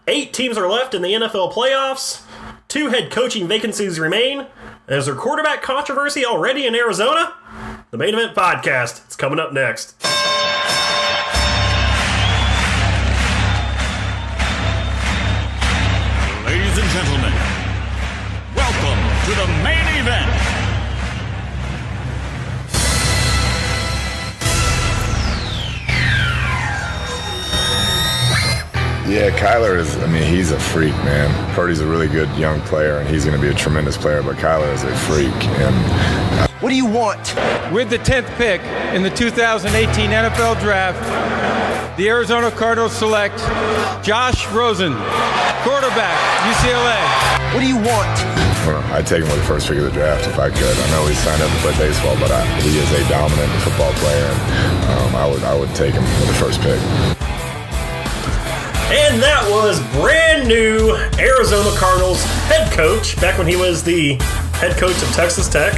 8 teams are left in the NFL playoffs. 2 head coaching vacancies remain. Is there quarterback controversy already in Arizona? The Main Event Podcast. It's coming up next. Ladies and gentlemen, welcome to the Main Event. Yeah, Kyler he's a freak, man. Purdy's a really good young player, and he's going to be a tremendous player, but Kyler is a freak. And what do you want? With the 10th pick in the 2018 NFL Draft, the Arizona Cardinals select Josh Rosen, quarterback, UCLA. What do you want? I'd take him with the first pick of the draft if I could. I know he signed up to play baseball, but he is a dominant football player, and I would take him with the first pick. And that was brand new Arizona Cardinals head coach, back when he was the head coach of Texas Tech,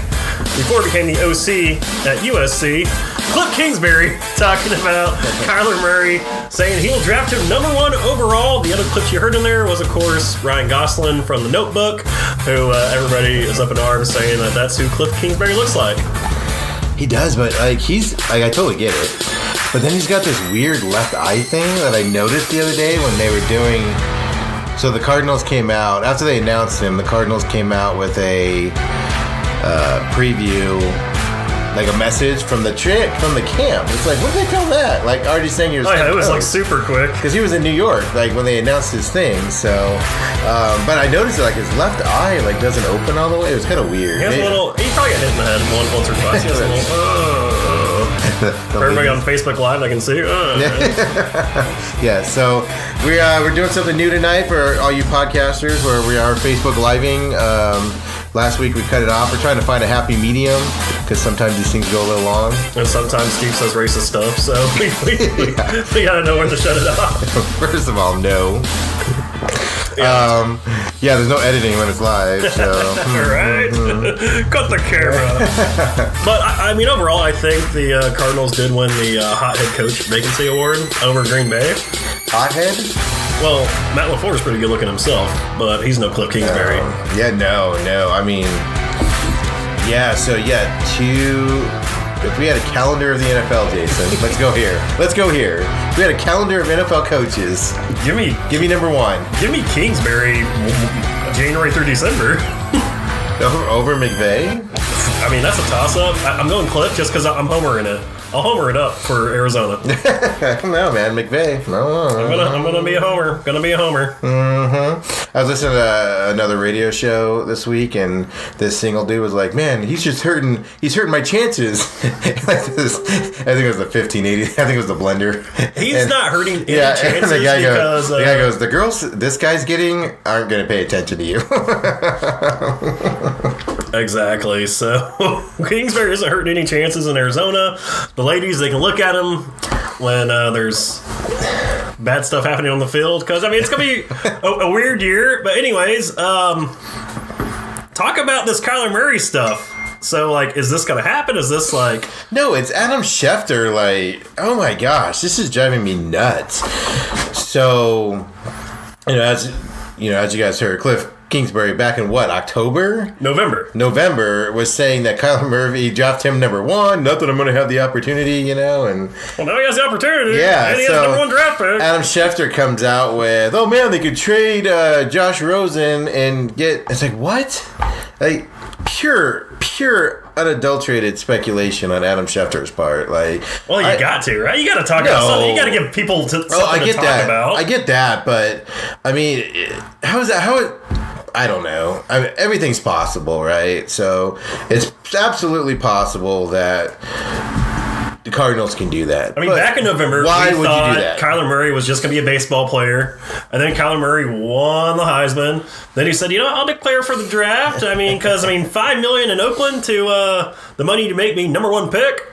before he became the OC at USC, Cliff Kingsbury, talking about Kyler Murray, saying he will draft him number 1 overall. The other clips you heard in there was, of course, Ryan Gosling from The Notebook, who everybody is up in arms saying that that's who Cliff Kingsbury looks like. He does, but I totally get it. But then he's got this weird left eye thing that I noticed the other day when they were doing. So the Cardinals came out after they announced him. The Cardinals came out with a preview, like a message from the camp. It's like, when did they film that? Like already saying he was. Oh yeah, it was like super quick because he was in New York, like when they announced his thing. So, but I noticed that, like his left eye like doesn't open all the way. It was kind of weird. He probably got hit in the head once or twice. He has a little. For everybody on Facebook Live, I can see. Yeah, so we're doing something new tonight for all you podcasters, where we are Facebook Living. Last week we cut it off. We're trying to find a happy medium because sometimes these things go a little long. And sometimes Steve says racist stuff, so we gotta know when to shut it off. First of all, no. Yeah, there's no editing when it's live, so. Right? Cut the camera. But, I mean, overall, I think the Cardinals did win the Hot Head Coach Vacancy Award over Green Bay. Hothead? Well, Matt LaFleur is pretty good looking himself, but he's no Cliff Kingsbury. No. I mean, if we had a calendar of the NFL, Jason, let's go here. If we had a calendar of NFL coaches, give me number 1. Give me Kingsbury January through December. Over McVay? I mean, that's a toss-up. I'm going Cliff just because I'm homering it. I'll homer it up for Arizona. No, man, McVay. No. I'm gonna be a homer. Mm-hmm. I was listening to another radio show this week, and this single dude was like, "Man, he's hurting my chances." Like this, I think it was the 1580. I think it was the blender. He's not hurting any chances the guy because the girls this guy's getting aren't going to pay attention to you. Exactly. So Kingsbury isn't hurting any chances in Arizona. The ladies, they can look at him when there's bad stuff happening on the field, because I mean it's gonna be a weird year. But anyways, talk about this Kyler Murray stuff. So, like, is this gonna happen? Is this like... No, it's Adam Schefter. Like, oh my gosh, this is driving me nuts. So, as you guys heard, Cliff Kingsbury back in November was saying that Kyler Murray dropped him number 1. Not that I'm going to have the opportunity, and well, now he has the opportunity. Yeah, and he has the number 1 draft pick. Adam Schefter comes out with, "Oh man, they could trade Josh Rosen and get." It's like, what? Like pure unadulterated speculation on Adam Schefter's part. Like, well, you got to, right? You got to talk about something. You got to give people something to talk about. I get that, but I mean, I don't know. Everything's possible, right? So it's absolutely possible that the Cardinals can do that. I mean, back in November, why would you do that? Kyler Murray was just going to be a baseball player, and then Kyler Murray won the Heisman. Then he said, I'll declare for the draft. I mean, because $5 million in Oakland to the money to make me number 1 pick.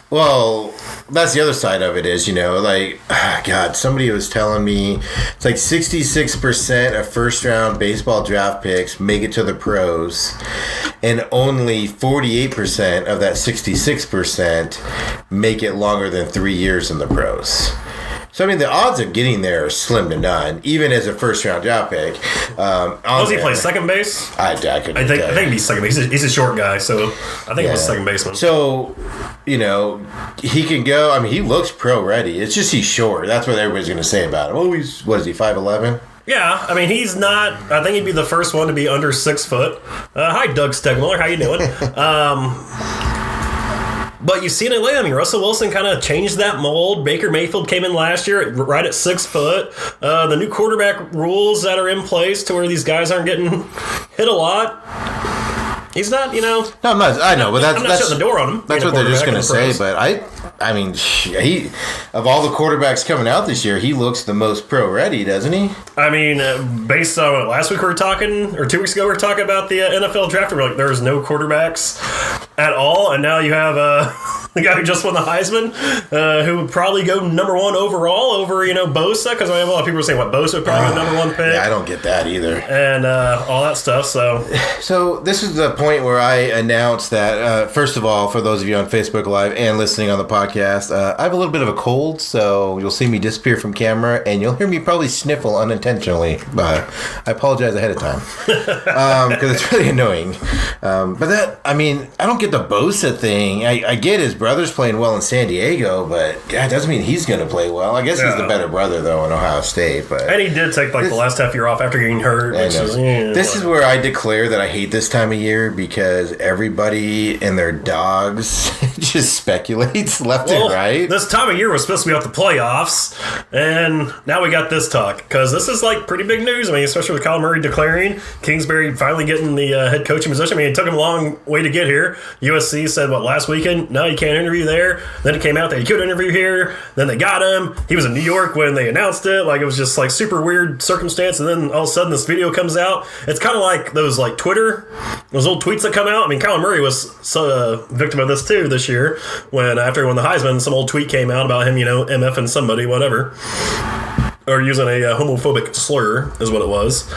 Well, that's the other side of it is, God, somebody was telling me it's like 66% of first-round baseball draft picks make it to the pros, and only 48% of that 66% make it longer than 3 years in the pros. So, I mean, the odds of getting there are slim to none, even as a first-round draft pick. Does he play second base? I couldn't I tell you. think he's second base. He's a short guy, so I think it was second baseman. So, he can go. I mean, he looks pro-ready. It's just he's short. That's what everybody's going to say about him. Oh, what is he, 5'11"? Yeah, I mean, he's not... I think he'd be the first one to be under 6 foot. Hi, Doug Stegmiller. How you doing? But you've seen it lately. I mean, Russell Wilson kind of changed that mold. Baker Mayfield came in last year right at 6 foot. The new quarterback rules that are in place to where these guys aren't getting hit a lot. He's not, No, I'm not. I know, but that's shutting the door on him. That's what they're just going to say. But I mean, he of all the quarterbacks coming out this year, he looks the most pro-ready, doesn't he? I mean, based on what last week we were talking, or 2 weeks ago we were talking about the NFL draft, we're like, there's no quarterbacks at all, and now you have the guy who just won the Heisman, who would probably go number 1 overall over, Bosa, because I have a lot of people are saying, Bosa would probably go number 1 pick. Yeah, I don't get that either. And all that stuff, so. So this is the point where I announced that, first of all, for those of you on Facebook Live and listening on the podcast, I have a little bit of a cold, so you'll see me disappear from camera, and you'll hear me probably sniffle unintentionally, but I apologize ahead of time, because it's really annoying. But that, I mean, I don't get the Bosa thing. I get his brother's playing well in San Diego, but that doesn't mean he's going to play well. I guess he's the better brother, though, in Ohio State. But and he did take, the last half year off after getting hurt. This is where I declare that I hate this time of year, because everybody and their dogs just speculates left and right. This time of year was supposed to be about the playoffs, and now we got this talk, because this is pretty big news. I mean, especially with Kyler Murray declaring, Kingsbury finally getting the head coaching position. I mean, it took him a long way to get here. USC said, last weekend? No, you can't interview there. Then it came out that he could interview here. Then they got him. He was in New York when they announced it. It was just super weird circumstance, and then all of a sudden this video comes out. It's kind of like those Twitter, those old tweets that come out. I mean, Kyler Murray was a victim of this too this year, when after he won the Heisman, some old tweet came out about him, MFing somebody, whatever. Or using a homophobic slur is what it was.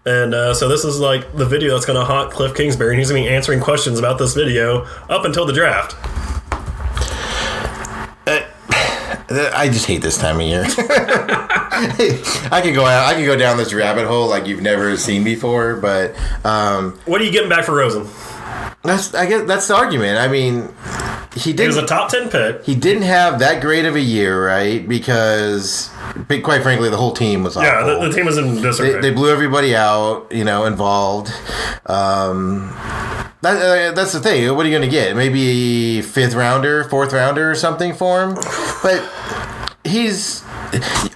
And so this is the video that's going to haunt Cliff Kingsbury, and he's going to be answering questions about this video up until the draft. I just hate this time of year. I could go down this rabbit hole like you've never seen before, but what are you getting back for Rosen? I guess that's the argument. I mean, he was a top 10 pick. He didn't have that great of a year, right? Because, quite frankly, the whole team was awful. Yeah, the team was in disarray. They blew everybody out, involved. That's the thing. What are you going to get? Maybe a 5th rounder, 4th rounder or something for him? But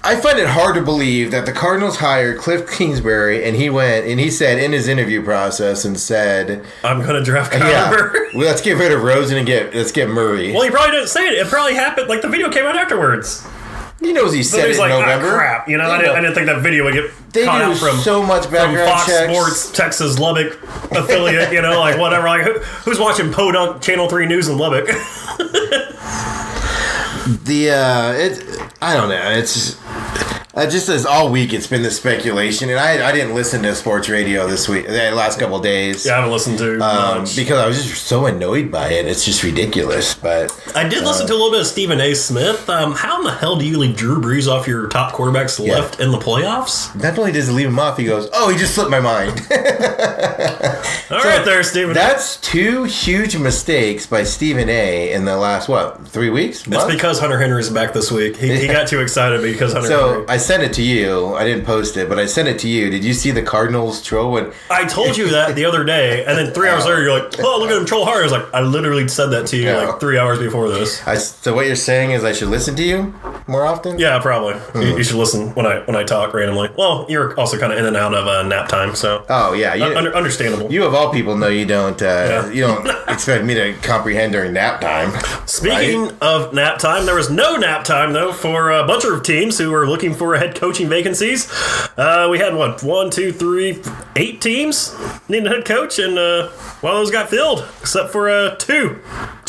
I find it hard to believe that the Cardinals hired Cliff Kingsbury, and he said in his interview process and said, I'm going to draft Kyler Murray. Well, let's get rid of Rosen and let's get Murray. Well, he probably didn't say it. It probably happened, the video came out afterwards. He knows he said it in November. Crap. I didn't think that video would get caught out from so much background Fox checks. Sports, Texas, Lubbock affiliate, whatever. Who's watching Podunk Channel 3 News in Lubbock? I don't know. It's just as all week it's been the speculation, and I didn't listen to sports radio this week, the last couple of days. Yeah, I haven't listened to much. Because I was just so annoyed by it. It's just ridiculous. But I did listen to a little bit of Stephen A. Smith. How in the hell do you leave Drew Brees off your top quarterbacks left in the playoffs? Not only does he leave him off, he goes, "Oh, he just slipped my mind." All right, there, Stephen. That's 2 huge mistakes by Stephen A. in the last 3 weeks? It's because Hunter Henry's back this week. He got too excited because Hunter Henry. I sent it to you. I didn't post it, but I sent it to you. Did you see the Cardinals troll? I told you that the other day, and then 3 hours later, you're like, "Oh, look at him troll hard." I was like, I literally said that to you 3 hours before this. So what you're saying is I should listen to you more often? Yeah, probably. You should listen when I talk randomly. Well, you're also kind of in and out of nap time, so. Oh yeah, understandable. You of all people know you don't expect me to comprehend during nap time. Speaking of nap time, there was no nap time though for a bunch of teams who were looking for head coaching vacancies. We had 8 teams needing a head coach, and those got filled except for two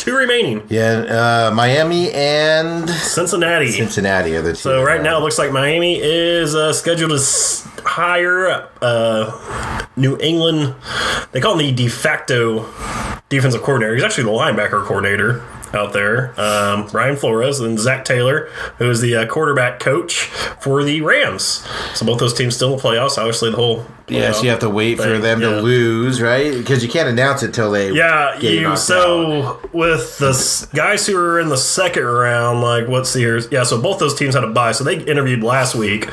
remaining. Yeah, Miami and Cincinnati are the two. So right now it looks like Miami is scheduled to hire New England. They call him the de facto defensive coordinator. He's actually the linebacker coordinator. out there, Brian Flores and Zach Taylor, who is the quarterback coach for the Rams. So both those teams still in the playoffs. Obviously, the whole so you have to wait for them to lose, right? Because you can't announce it till they get knocked out. With the guys who were in the second round, like what's the years? Yeah, so both those teams had a bye. So they interviewed last week,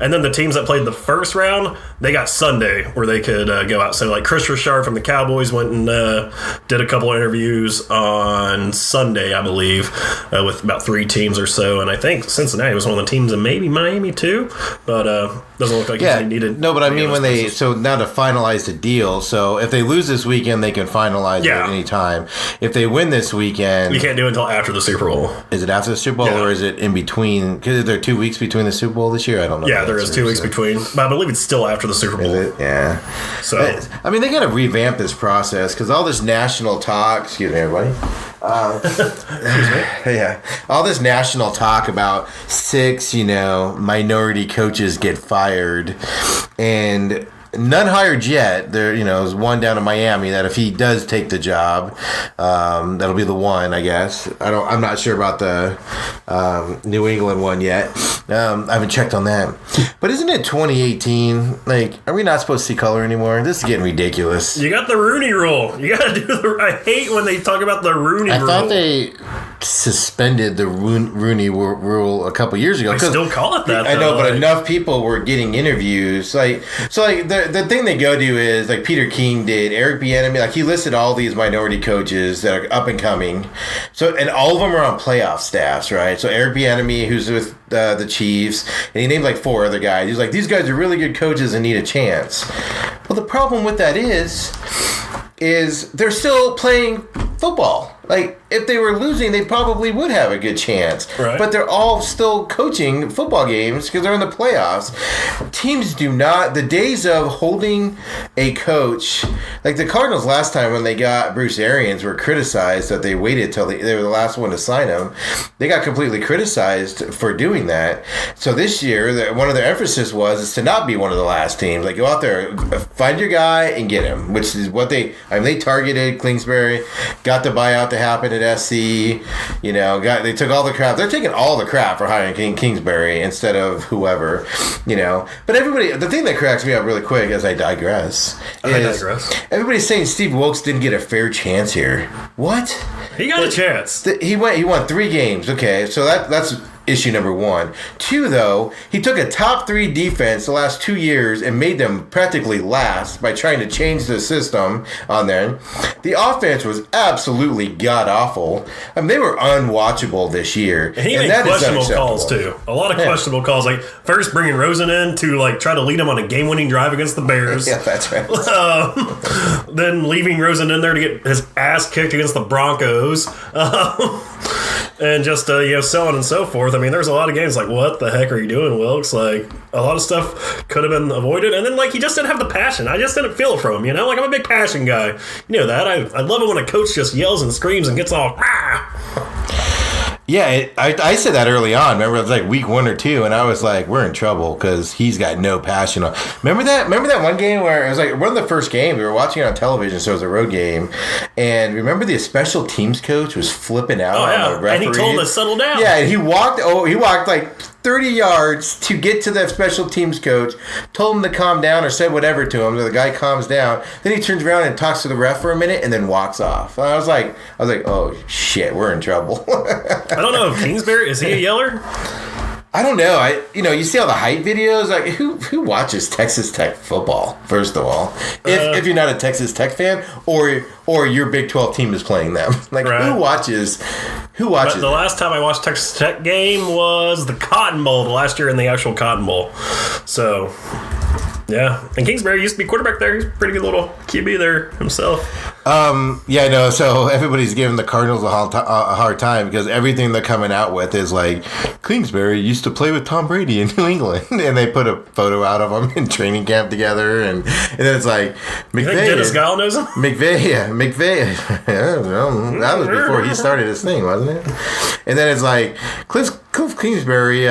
and then the teams that played the first round, they got Sunday where they could go out. So like Chris Richard from the Cowboys went and did a couple of interviews on Sunday, I believe, with about 3 teams or so, and I think Cincinnati was one of the teams, and maybe Miami too, but doesn't look like they needed. No, but I mean when so now to finalize the deal. So if they lose this weekend, they can finalize it at any time. If they win this weekend, you can't do it until after the Super Bowl. Is it after the Super Bowl or is it in between? Because there are 2 weeks between the Super Bowl this year. I don't know. Yeah, there is 2 weeks between, but I believe it's still after the Super Bowl. Is it? Yeah. So I mean, they got to revamp this process because all this national talk. Excuse me, everybody. Yeah, all this national talk about 6, minority coaches get fired, and none hired yet. There's one down in Miami that if he does take the job, that'll be the one, I guess. I'm not sure about the New England one yet. I haven't checked on that. But isn't it 2018? Like, are we not supposed to see color anymore? This is getting ridiculous. You got the Rooney Rule. You got to do I hate when they talk about the Rooney Rule. I thought they suspended the Rooney Rule a couple years ago. They still call it that. I know, but enough people were getting interviews. The thing they go to is like Peter King did, Eric Bieniemy, like he listed all these minority coaches that are up and coming. So, and all of them are on playoff staffs, right? So Eric Bieniemy, who's with the Chiefs, and he named like 4 other guys. He's like, these guys are really good coaches and need a chance. Well, the problem with that is they're still playing football. Like, if they were losing, they probably would have a good chance. Right. But they're all still coaching football games because they're in the playoffs. Teams do not... The days of holding a coach... Like, the Cardinals last time when they got Bruce Arians were criticized that they waited till they were the last one to sign him. They got completely criticized for doing that. So this year, one of their emphasis was to not be one of the last teams. Like, go out there, find your guy, and get him. Which is what they... they targeted Kingsbury, got the buyout to happen at SC. They took all the crap. They're taking all the crap for hiring Kingsbury instead of whoever, But everybody, the thing that cracks me up really quick as I digress is everybody's saying Steve Wilkes didn't get a fair chance here. What? He got a chance. He won 3 games. Okay, so that's issue number 1. 2, though, he took a top 3 defense the last 2 years and made them practically last by trying to change the system on there. The offense was absolutely god-awful. They were unwatchable this year. And he made questionable calls, too. A lot of questionable calls. Like, first bringing Rosen in to, try to lead him on a game-winning drive against the Bears. Yeah, that's right. Then leaving Rosen in there to get his ass kicked against the Broncos. And just, so on and so forth. There's a lot of games like, what the heck are you doing, Wilkes? Like, a lot of stuff could have been avoided. And then, he just didn't have the passion. I just didn't feel it from him, I'm a big passion guy. You know that. I love it when a coach just yells and screams and gets all, Yeah, I said that early on. Remember, it was like week 1 or 2, and I was like, we're in trouble because he's got no passion. Remember that one game where it was like one of the first games we were watching it on television, so it was a road game, and remember the special teams coach was flipping out on the referee, and he told him to settle down. Yeah, and he walked like 30 yards to get to that special teams coach, told him to calm down or said whatever to him. So the guy calms down. Then he turns around and talks to the ref for a minute and then walks off. And I was like, oh shit, we're in trouble. I don't know if Kingsbury, is he a yeller? I don't know. You see all the hype videos. Like, who watches Texas Tech football? First of all, if you're not a Texas Tech fan, or your Big 12 team is playing them, who watches? But the last time I watched Texas Tech game was the Cotton Bowl, the last year in the actual Cotton Bowl. So, yeah. And Kingsbury used to be quarterback there. He's a pretty good little QB there himself. Yeah, no. So everybody's giving the Cardinals a hard time because everything they're coming out with is like Kingsbury used to play with Tom Brady in New England, and they put a photo out of them in training camp together, and then it's like McVay. You think Dennis Gall knows him? McVay. Yeah, well, that was before he started his thing, wasn't it? And then it's like Cliff Kingsbury,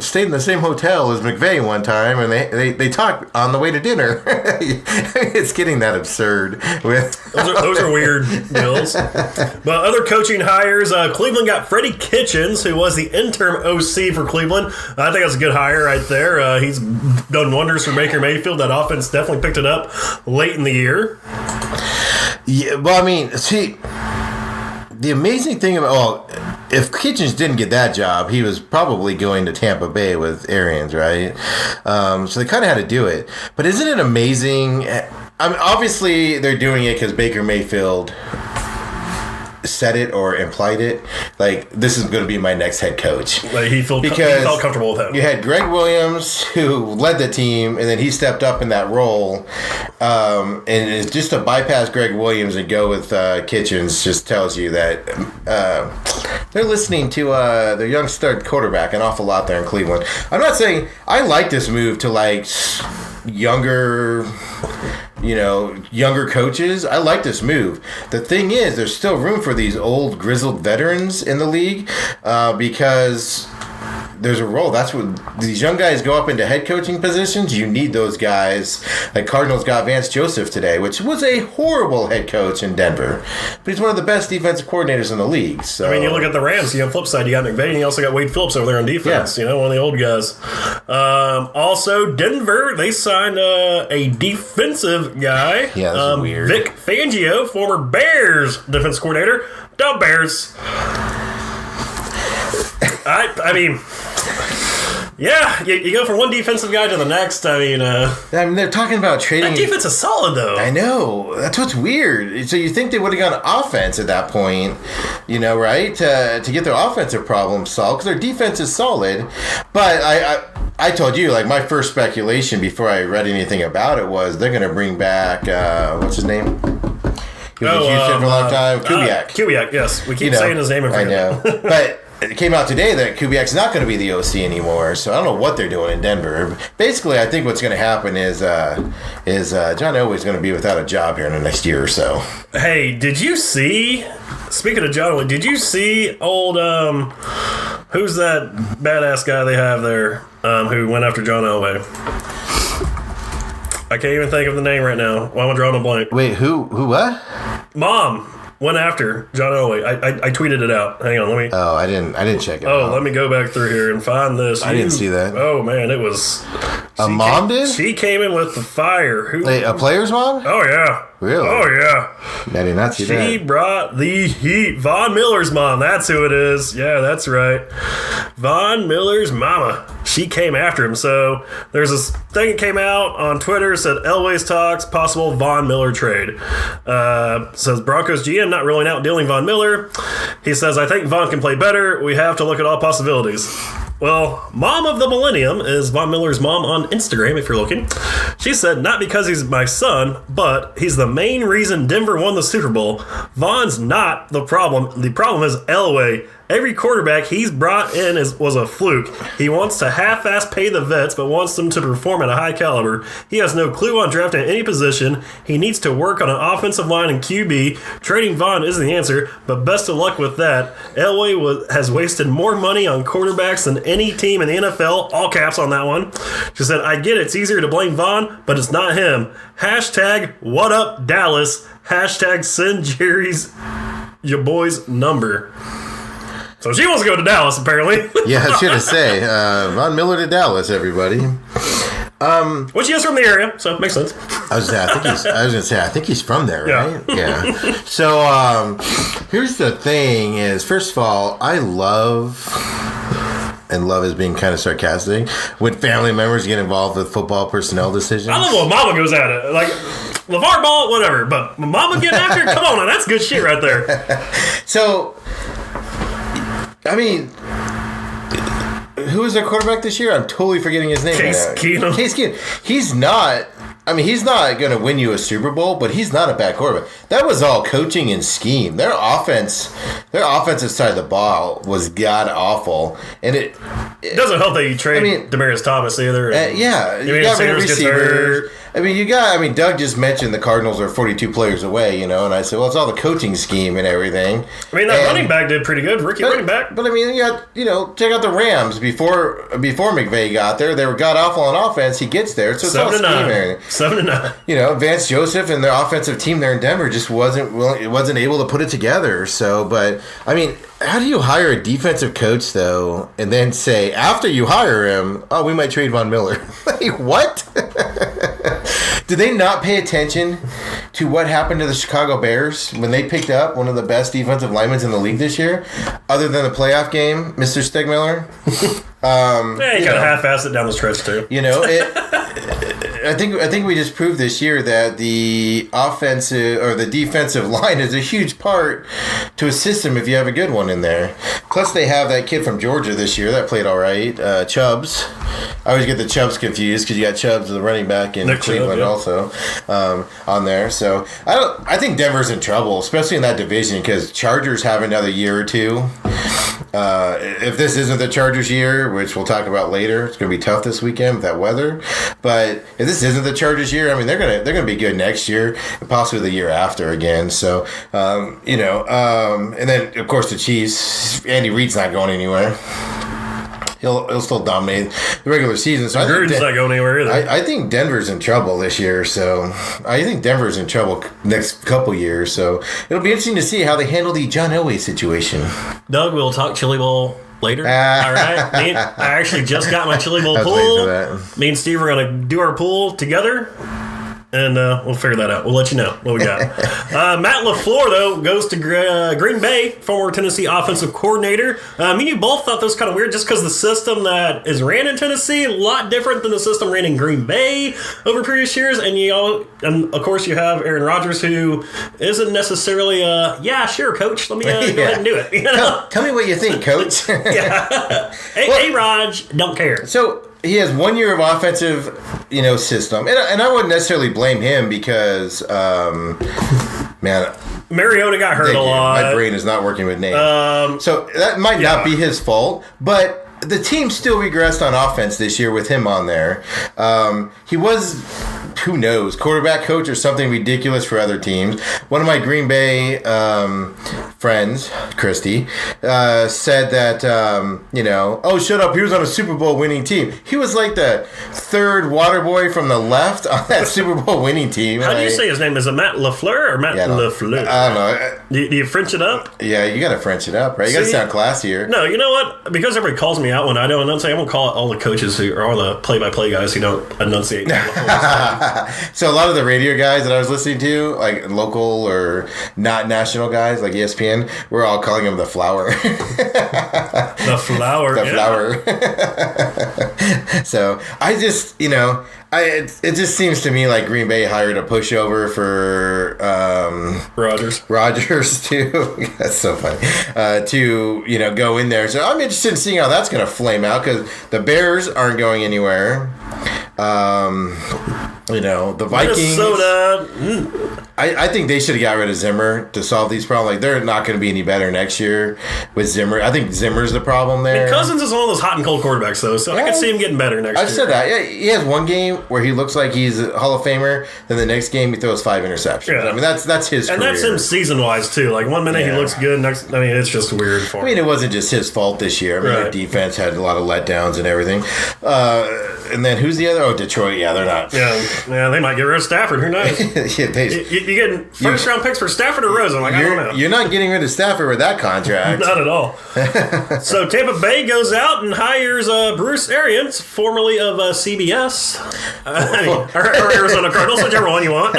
stayed in the same hotel as McVay one time, and they talked on the way to dinner. It's getting that absurd. Those are weird deals. But other coaching hires, Cleveland got Freddie Kitchens, who was the interim OC for Cleveland. I think that's a good hire right there. He's done wonders for Baker Mayfield. That offense definitely picked it up late in the year. Yeah, well, I mean, see, the amazing thing about if Kitchens didn't get that job, he was probably going to Tampa Bay with Arians, right? So they kind of had to do it. But isn't it amazing? I mean, obviously they're doing it because Baker Mayfield said it or implied it. Like, this is going to be my next head coach. Like, he felt comfortable with him. You had Greg Williams, who led the team, and then he stepped up in that role. And it's just to bypass Greg Williams and go with Kitchens just tells you that they're listening to their young stud quarterback an awful lot there in Cleveland. I'm not saying I like this move to like younger coaches. I like this move. The thing is, there's still room for these old grizzled veterans in the league because there's a role. That's what these young guys go up into head coaching positions. You need those guys. Like Cardinals got Vance Joseph today, which was a horrible head coach in Denver, but he's one of the best defensive coordinators in the league. So I mean, you look at the Rams. You have flip side. You got McVay, and you also got Wade Phillips over there on defense. Yeah. One of the old guys. Also, Denver, they signed a defensive guy. Yeah, this is weird. Vic Fangio, former Bears defense coordinator. The Bears. I mean, yeah, you go from one defensive guy to the next. I mean, they're talking about trading. That defense is solid, though. I know. That's what's weird. So you think they would have gone offense at that point, right? To get their offensive problems solved, because their defense is solid. But I told you, like, my first speculation before I read anything about it was they're going to bring back, what's his name? He was in Houston for a long time. Kubiak. Kubiak, yes. We keep saying his name in front of him. But it came out today that Kubiak's not going to be the OC anymore, so I don't know what they're doing in Denver. Basically, I think what's going to happen is John Elway's going to be without a job here in the next year or so. Hey, did you see, speaking of John Elway, did you see old, who's that badass guy they have there who went after John Elway? I can't even think of the name right now. Why am I drawing a blank? Wait, who what? Mom went after John Elway. I tweeted it out. Hang on, let me. Oh, I didn't check it out. Let me go back through here and find this. I didn't see that. Oh man, it was. Mom did? She came in with the fire. A player's mom? Oh yeah. Really? Oh yeah. I did not see that. She brought the heat. Von Miller's mom. That's who it is. Yeah, that's right. Von Miller's mama. She came after him. So there's this thing that came out on Twitter, said Elway's talks, possible Von Miller trade. Says Broncos GM not ruling out dealing Von Miller. He says, I think Von can play better. We have to look at all possibilities. Well, Mom of the Millennium is Von Miller's mom on Instagram, if you're looking. She said, not because he's my son, but he's the main reason Denver won the Super Bowl. Von's not the problem. The problem is Elway. Every quarterback he's brought in was a fluke. He wants to half-ass pay the vets, but wants them to perform at a high caliber. He has no clue on drafting any position. He needs to work on an offensive line and QB. Trading Von isn't the answer, but best of luck with that. Elway has wasted more money on quarterbacks than any team in the NFL. All caps on that one. She said, I get it's easier to blame Von, but it's not him. Hashtag what up Dallas. Hashtag send Jerry's your boy's number. So she wants to go to Dallas, apparently. Yeah, I was going to say, Von Miller to Dallas, everybody. Which he is from the area, so it makes sense. I think he's from there, right? Yeah. So here's the thing: is first of all, I love. And love is being kind of sarcastic when family members get involved with football personnel decisions. I love when Mama goes at it. Like, LeVar Ball, whatever. But when Mama getting after it, come on, that's good shit right there. So, I mean, who was their quarterback this year? I'm totally forgetting his name. Case Keenum. He's not going to win you a Super Bowl, but he's not a bad quarterback. That was all coaching and scheme. Their offensive side of the ball was god awful, and it doesn't help that you trade Demaryius Thomas either. You got rid of receivers. I mean, Doug just mentioned the Cardinals are 42 players away, and I said, well, it's all the coaching scheme and everything. I mean, that running back did pretty good, rookie running back. But I mean, check out the Rams before McVay got there. They were god awful on offense. He gets there, so it's all scheme. 7-9. Vance Joseph and their offensive team there in Denver just wasn't able to put it together. So, but I mean, how do you hire a defensive coach though, and then say after you hire him, oh, we might trade Von Miller? Like what? Did they not pay attention to what happened to the Chicago Bears when they picked up one of the best defensive linemen in the league this year, other than the playoff game, Mr. Stegmiller? Yeah, he kind of half-assed it down the stretch too. I think we just proved this year that the offensive or the defensive line is a huge part to a system if you have a good one in there. Plus, they have that kid from Georgia this year that played all right, Chubbs. I always get the Chubbs confused because you got Chubbs, the running back in Cleveland, also on there. So I think Denver's in trouble, especially in that division, because Chargers have another year or two. If this isn't the Chargers' year, which we'll talk about later, it's going to be tough this weekend with that weather. But if this isn't the Chargers' year, I mean, they're gonna be good next year, and possibly the year after again. So, and then of course the Chiefs. Andy Reid's not going anywhere. He'll still dominate the regular season. So Gruden's not going anywhere either. I think Denver's in trouble this year. So I think Denver's in trouble next couple years. So it'll be interesting to see how they handle the John Elway situation. Doug, we'll talk Chili Bowl later. All right. I actually just got my Chili Bowl pool. Me and Steve are going to do our pool together. And we'll figure that out. We'll let you know what we got. Matt LaFleur, though, goes to Green Bay, former Tennessee offensive coordinator. Me and you both thought that was kind of weird just because the system that is ran in Tennessee, a lot different than the system ran in Green Bay over previous years. And of course, you have Aaron Rodgers, who isn't necessarily yeah, sure, coach. Let me go ahead and do it. Tell me what you think, coach. Hey, Raj, don't care. So he has 1 year of offensive, system, and I wouldn't necessarily blame him because, man, Mariota got hurt a lot. My brain is not working with names, so that might not be his fault, but the team still regressed on offense this year with him on there. He was, who knows, quarterback coach or something ridiculous for other teams. One of my Green Bay friends, Christy, said that, oh, shut up, he was on a Super Bowl winning team. He was like the third water boy from the left on that Super Bowl winning team. How do you say his name? Is it Matt LaFleur or Matt LaFleur? I don't know. Do you French it up? Yeah, you got to French it up, right? You got to sound classier. No, you know what? Because everybody calls me out when I don't enunciate, I'm going to call all the coaches or all the play-by-play guys who don't enunciate. So a lot of the radio guys that I was listening to, like local or not national guys, like ESPN, we're all calling him the Flower. The Flower. The Flower. So I just, it just seems to me like Green Bay hired a pushover for Rodgers too. That's so funny. To go in there. So I'm interested in seeing how that's going to flame out because the Bears aren't going anywhere. The Vikings. Minnesota. I think they should have got rid of Zimmer to solve these problems. Like, they're not going to be any better next year with Zimmer. I think Zimmer's the problem there. I mean, Cousins is one of those hot and cold quarterbacks, though, so I can see him getting better next year. I've said that. Yeah, he has one game where he looks like he's a Hall of Famer, then the next game he throws 5 interceptions. Yeah. I mean, that's his career. And that's him season-wise, too. Like, one minute he looks good, next, it's just weird for him. I mean, it wasn't just his fault this year. I mean, their defense had a lot of letdowns and everything. And then who's the other? Oh, Detroit. Yeah, they're not. Yeah, they might get rid of Stafford. Who knows? You getting first-round picks for Stafford or Rosen? I don't know. You're not getting rid of Stafford with that contract. Not at all. So Tampa Bay goes out and hires Bruce Arians, formerly of CBS. Or Arizona Cardinals, whichever one you want.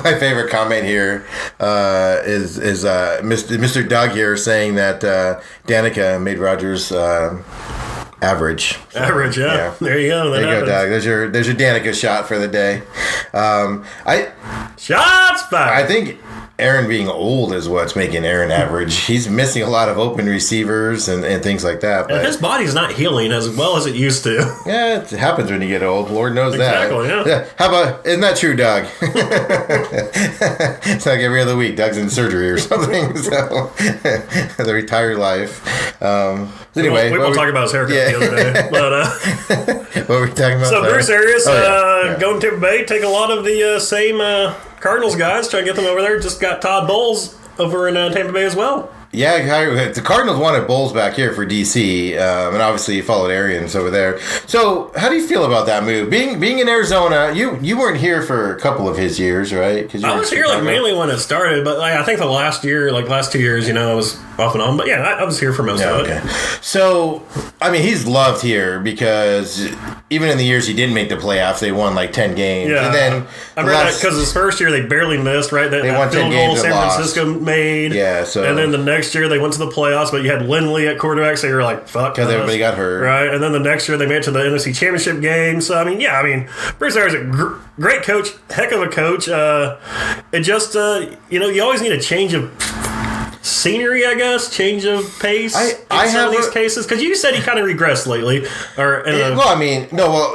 My favorite comment here is Mr. Doug here saying that Danica made Rodgers average. Average, yeah. There you go. There you go, Doug. There's your Danica shot for the day. Shots fired. I think Aaron being old is what's making Aaron average. He's missing a lot of open receivers and things like that. But And his body's not healing as well as it used to. yeah, it happens when you get old. Lord knows Exactly, that. yeah. How about, isn't that true, Doug? It's like every other week, Doug's in surgery or something. So, the retired life. Anyway. We won't talk about his haircut the other day. But, what were we talking about? so Sorry. Bruce Arians Yeah. going to Tampa Bay, take a lot of the same Cardinals guys, try to get them over there. Just got Todd Bowles over in Tampa Bay as well. Yeah, the Cardinals wanted Bowles back here for DC, and obviously he followed Arians over there. So, how do you feel about that move? Being in Arizona, you weren't here for a couple of his years, right? 'Cause you I were was in here like Chicago. mainly when it started, but like I think the last 2 years, I was off and on. But yeah, I was here for most Yeah, of it. okay. So, I mean, he's loved here because even in the years he didn't make the playoffs, they won like 10 games. Yeah, And then I remember that because his first year they barely missed, right? That won 10 field goal games and San lost. Francisco made. Yeah, so- and then the next year they went to the playoffs, but you had Lindley at quarterback, so you were like, "Fuck," because everybody got hurt. right? And then the next year they made it to the NFC Championship game. So I mean, Bruce Arians is a great coach, heck of a coach. It just you always need a change of scenery, I guess, change of pace. I in some have of these a- cases because you said he kind of regressed lately, or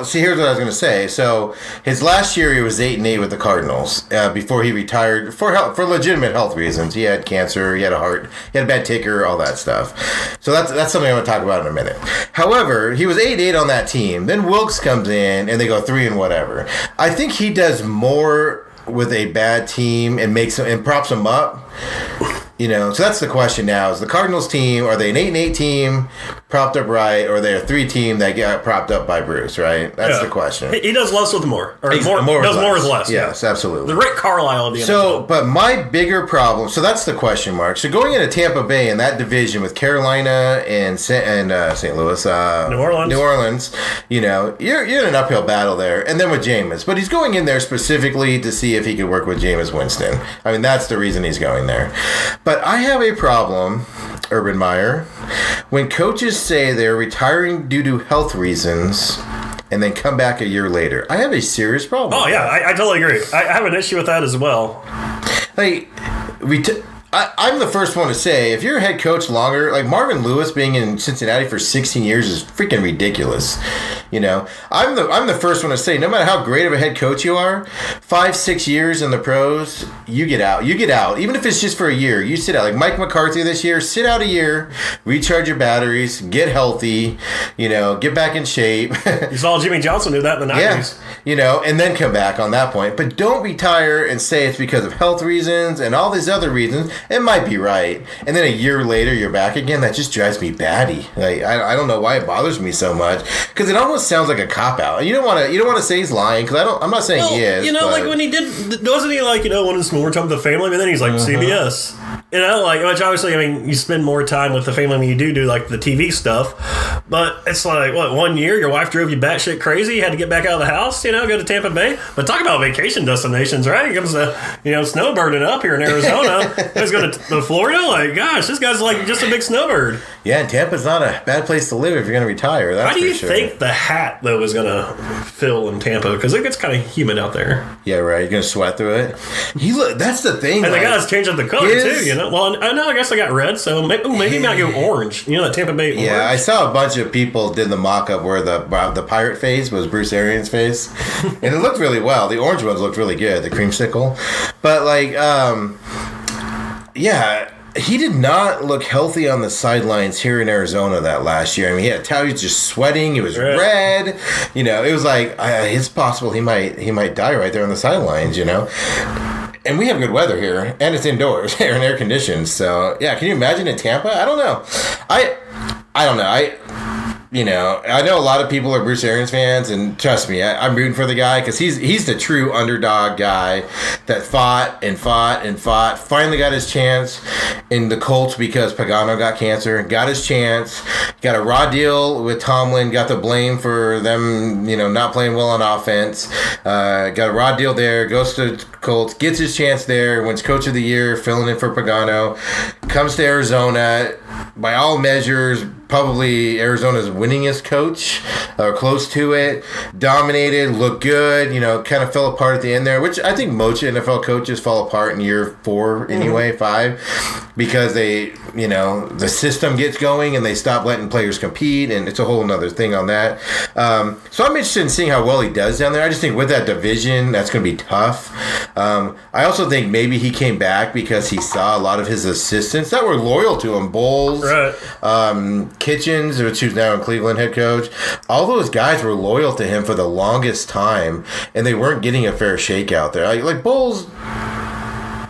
See, here's what I was going to say. So, his last year, he was 8-8 with the Cardinals before he retired for legitimate health reasons. He had cancer, he had a bad ticker, all that stuff. So that's something I'm going to talk about in a minute. However, he was 8-8 on that team. Then Wilkes comes in and they go 3 and whatever. I think he does more with a bad team and props them up. So that's the question now. Is the Cardinals team, are they an 8-8 team propped up right, or are they a 3 team that got propped up by Bruce, right? That's the question. He does less with more. Or He's more with with less. Yes, absolutely. The Rick Carlisle of the So, NFL. but my bigger problem, so that's the question mark. So going into Tampa Bay in that division with Carolina and St. Louis, New Orleans, you're in an uphill battle there. And then with Jameis. But he's going in there specifically to see if he could work with Jameis Winston. I mean, that's the reason he's going there. But I have a problem, Urban Meyer, when coaches say they're retiring due to health reasons and then come back a year later. I have a serious problem. Oh, yeah, I totally agree. I have an issue with that as well. Like, I'm the first one to say, if you're a head coach longer, like Marvin Lewis being in Cincinnati for 16 years is freaking ridiculous. I'm the first one to say, no matter how great of a head coach you are, 5-6 years in the pros, you get out. Even if it's just for a year, you sit out. Like Mike McCarthy this year, sit out a year, recharge your batteries, get healthy, get back in shape. You saw Jimmy Johnson do that in the 90s. Yeah, and then come back on that point. But don't retire and say it's because of health reasons and all these other reasons. It might be right. And then a year later, you're back again. That just drives me batty. Like, I don't know why it bothers me so much. Because it almost sounds like a cop-out. You don't want to say he's lying, because I'm not saying he is. Like when he did, wasn't he like, wanted some more time with the family, but then he's like, CBS. Which obviously, you spend more time with the family when you do like the TV stuff. But it's like, 1 year, your wife drove you batshit crazy, you had to get back out of the house, go to Tampa Bay. But talk about vacation destinations, right? He comes to, snowbirding up here in Arizona. He's going to Florida. Like, gosh, this guy's like just a big snowbird. Yeah, and Tampa's not a bad place to live if you're going to retire. That's How do you for sure. think the hat, though, is going to fill in Tampa? Because it gets kind of humid out there. Yeah, right. You're going to sweat through it. That's the thing. And the guy's changing the color, too, Well, I know, I guess I got red, so maybe not go orange. That Tampa Bay orange. Yeah, I saw a bunch of people did the mock-up where the pirate face was Bruce Arians' face. And it looked really well. The orange ones looked really good, the creamsicle. But, he did not look healthy on the sidelines here in Arizona that last year. He he was just sweating. He was red. It was like it's possible he might die right there on the sidelines. And we have good weather here, and it's indoors and air conditioned. So yeah, can you imagine in Tampa? I don't know. I don't know. I know a lot of people are Bruce Arians fans, and trust me, I'm rooting for the guy because he's the true underdog guy that fought and fought and fought. Finally got his chance in the Colts because Pagano got cancer. Got his chance. got a raw deal with Tomlin, got the blame for them, not playing well on offense. Got a raw deal there, goes to Colts, gets his chance there, wins Coach of the Year, filling in for Pagano, comes to Arizona. By all measures, probably Arizona's winningest coach, or close to it. Dominated, looked good, kind of fell apart at the end there, which I think most NFL coaches fall apart in year 4 anyway, 5, because they, the system gets going and they stop letting players compete, and it's a whole nother thing on that. So I'm interested in seeing how well he does down there. I just think with that division, that's going to be tough. I also think maybe he came back because he saw a lot of his assistants that were loyal to him. Bowles, right. Kitchens, which who's now in Cleveland head coach. All those guys were loyal to him for the longest time, and they weren't getting a fair shake out there. Like Bowles...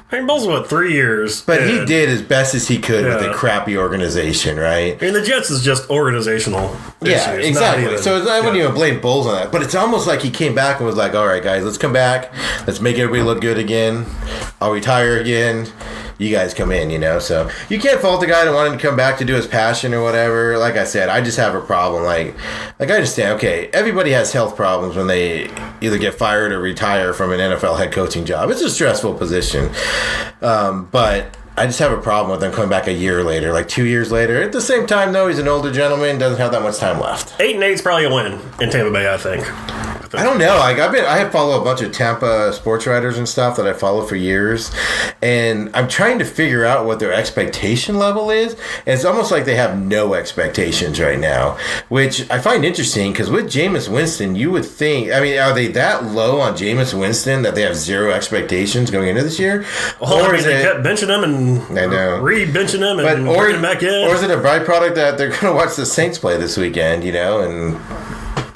Bowles was 3 years. But he did as best as he could with a crappy organization, right? The Jets is just organizational issues. Yeah, exactly. So I wouldn't even blame Bowles on that. But it's almost like he came back and was like, all right, guys, let's come back. Let's make everybody look good again. I'll retire again. You guys come in, So you can't fault the guy that wanted to come back to do his passion or whatever. Like I said, I just have a problem. Like I understand, okay, everybody has health problems when they either get fired or retire from an NFL head coaching job. It's a stressful position. But I just have a problem with him coming back a year later, like 2 years later. At the same time, though, he's an older gentleman, doesn't have that much time left. 8-8's probably a win in Tampa Bay, I think. I don't know. Like I have followed a bunch of Tampa sports writers and stuff that I followed for years, and I'm trying to figure out what their expectation level is. And it's almost like they have no expectations right now, which I find interesting because with Jameis Winston, you would think. I mean, are they that low on Jameis Winston that they have zero expectations going into this year? Well, they kept benching him and I know re-benching him and bringing him back in. Or is it a byproduct that they're going to watch the Saints play this weekend? And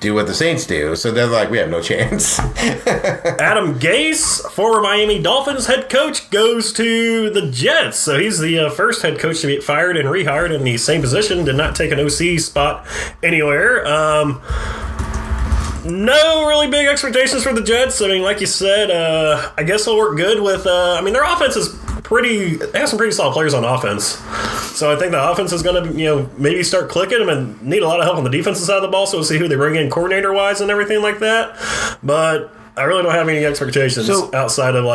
do what the Saints do. So they're like, we have no chance. Adam Gase, former Miami Dolphins head coach, goes to the Jets. So he's the first head coach to get fired and rehired in the same position. Did not take an OC spot anywhere. No really big expectations for the Jets. I mean, like you said, I guess they'll work good with... their offense is they have some pretty solid players on offense. So I think the offense is going to, maybe start clicking and need a lot of help on the defensive side of the ball. So we'll see who they bring in coordinator-wise and everything like that. But I really don't have any expectations outside of,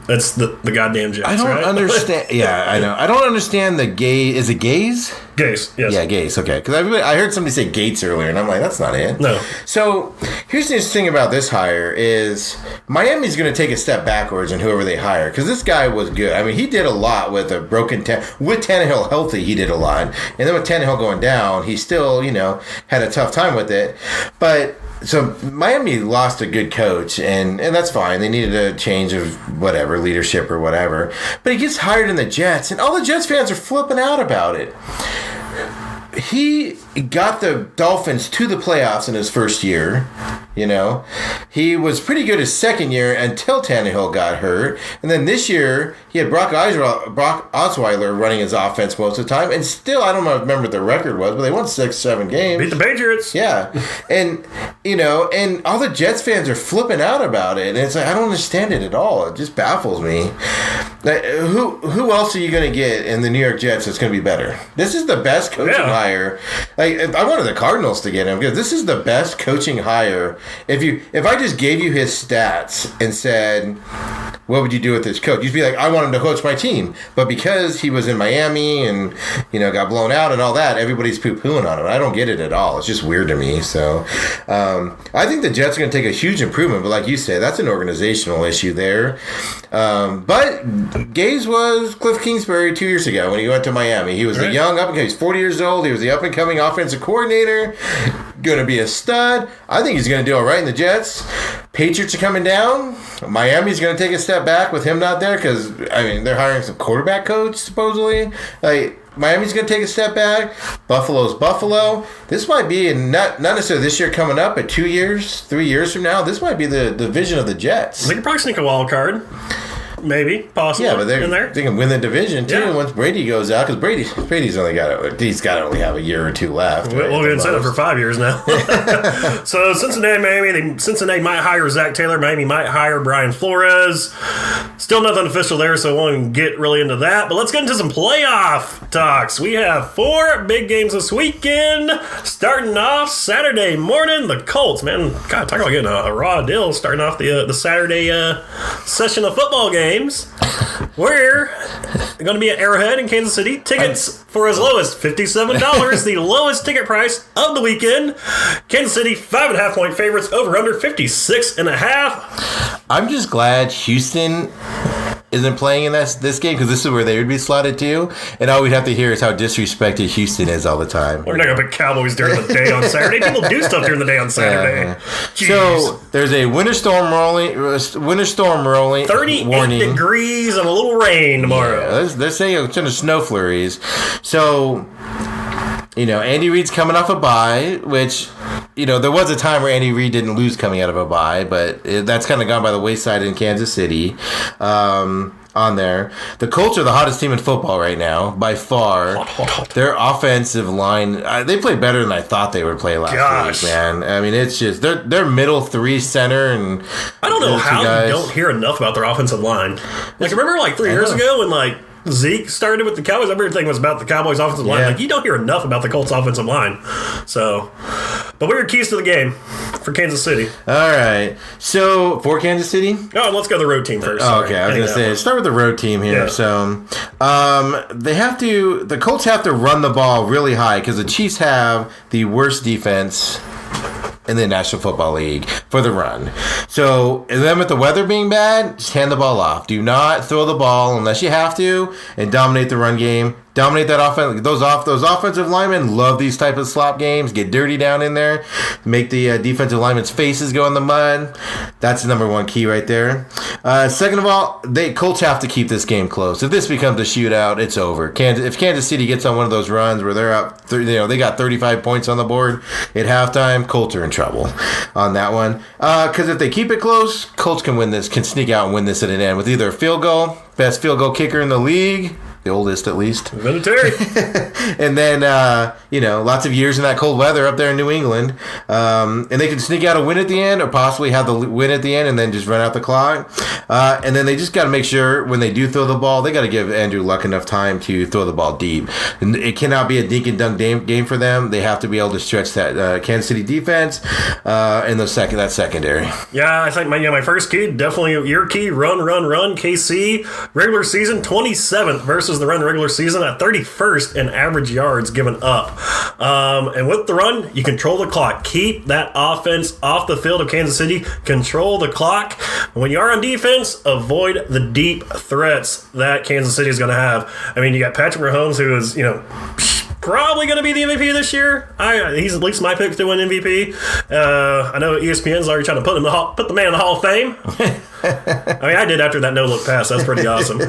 it's the goddamn Jets, I don't understand. Yeah, I know. I don't understand the Gaze. Is it Gaze? Gaze, yes. Yeah, Gaze, okay. Because I heard somebody say Gates earlier, and I'm like, that's not it. No. So here's the interesting thing about this hire is Miami's going to take a step backwards in whoever they hire. Because this guy was good. I mean, he did a lot with a broken... with Tannehill healthy, he did a lot. And then with Tannehill going down, he still, had a tough time with it. But... So Miami lost a good coach, and that's fine. They needed a change of whatever, leadership or whatever. But he gets hired in the Jets, and all the Jets fans are flipping out about it. He got the Dolphins to the playoffs in his first year. He was pretty good his second year until Tannehill got hurt. And then this year, he had Brock Osweiler running his offense most of the time. And still, I don't remember what the record was, but they won 6-7 games. Beat the Patriots. Yeah. And, and all the Jets fans are flipping out about it. And it's like, I don't understand it at all. It just baffles me. Like, who else are you going to get in the New York Jets that's going to be better? This is the best coaching hire. Like, I wanted the Cardinals to get him because this is the best coaching hire. If I just gave you his stats and said, what would you do with this coach? You'd be like, I want him to coach my team. But because he was in Miami and, got blown out and all that, everybody's poo-pooing on him. I don't get it at all. It's just weird to me. So I think the Jets are going to take a huge improvement. But like you said, that's an organizational issue there. But Gaze was Cliff Kingsbury 2 years ago when he went to Miami. He was a young up-and-coming. He's 40 years old. He was the up-and-coming offensive coordinator. Going to be a stud. I think he's going to do all right in the Jets. Patriots are coming down. Miami's going to take a step back with him not there because, they're hiring some quarterback coach, supposedly. Miami's going to take a step back. Buffalo's Buffalo. This might be, not necessarily this year coming up, but 2 years, 3 years from now, this might be the division of the Jets. They could probably sneak a wild card. Maybe, possibly. Yeah, but in there. they can win the division too. Yeah. Once Brady goes out, because Brady's only got to only have a year or two left. Right, Well, we've been set up for 5 years now. So Cincinnati, Miami. Cincinnati might hire Zach Taylor. Miami might hire Brian Flores. Still nothing official there, so I won't even get really into that. But let's get into some playoff talks. We have 4 big games this weekend. Starting off Saturday morning, the Colts. Man, God, talk about getting a raw deal. Starting off the Saturday session of football games. We're going to be at Arrowhead in Kansas City. Tickets for as low as $57, the lowest ticket price of the weekend. Kansas City, 5.5-point favorites, over under 56.5. I'm just glad Houston isn't playing in this game, because this is where they would be slotted to, and all we'd have to hear is how disrespected Houston is all the time. We're not going to pick Cowboys during the day on Saturday. People do stuff during the day on Saturday. So there's a winter storm rolling 38 warning. degrees and a little rain tomorrow. Yeah, they're saying it's going to snow flurries. So, Andy Reid's coming off a bye, which, there was a time where Andy Reid didn't lose coming out of a bye, but that's kind of gone by the wayside in Kansas City. On there, the Colts are the hottest team in football right now by far. Hot. Their offensive line, they play better than I thought they would play last week, man. I mean, it's just their middle 3 center, and I don't know how you don't hear enough about their offensive line. Like, remember 3 years ago when Zeke started with the Cowboys? Everything was about the Cowboys' offensive line. Yeah. You don't hear enough about the Colts' offensive line. So, but what are your keys to the game for Kansas City? All right. So, for Kansas City? Oh, let's go to the road team first. Oh, okay. I was going to say, start with the road team here. Yeah. So, the Colts have to run the ball really high, because the Chiefs have the worst defense in the National Football League for the run. So, and then with the weather being bad, just hand the ball off. Do not throw the ball unless you have to, and dominate the run game. Dominate that offense. Those offensive linemen love these type of slop games. Get dirty down in there. Make the defensive linemen's faces go in the mud. That's the number 1 key right there. Second of all, Colts have to keep this game close. If this becomes a shootout, it's over. If Kansas City gets on one of those runs where they're up, they got 35 points on the board at halftime, Colts are in trouble on that one. Because if they keep it close, Colts can win this, can sneak out and win this at an end with either a field goal, best field goal kicker in the league, the oldest at least. Military. And then, lots of years in that cold weather up there in New England. And they can sneak out a win at the end, or possibly have the win at the end and then just run out the clock. And then they just got to make sure when they do throw the ball, they got to give Andrew Luck enough time to throw the ball deep. And it cannot be a dink and dunk game for them. They have to be able to stretch that Kansas City defense and that secondary. Yeah, I think my first key, definitely your key, run. KC, regular season, 27th versus the run regular season at 31st in average yards given up. And with the run, you control the clock. Keep that offense off the field of Kansas City. Control the clock. When you are on defense, avoid the deep threats that Kansas City is going to have. I mean, you got Patrick Mahomes, who is, probably going to be the MVP this year. He's at least my pick to win MVP. I know ESPN's already trying to put the man in the Hall of Fame. I mean, I did after that no-look pass. That's pretty awesome.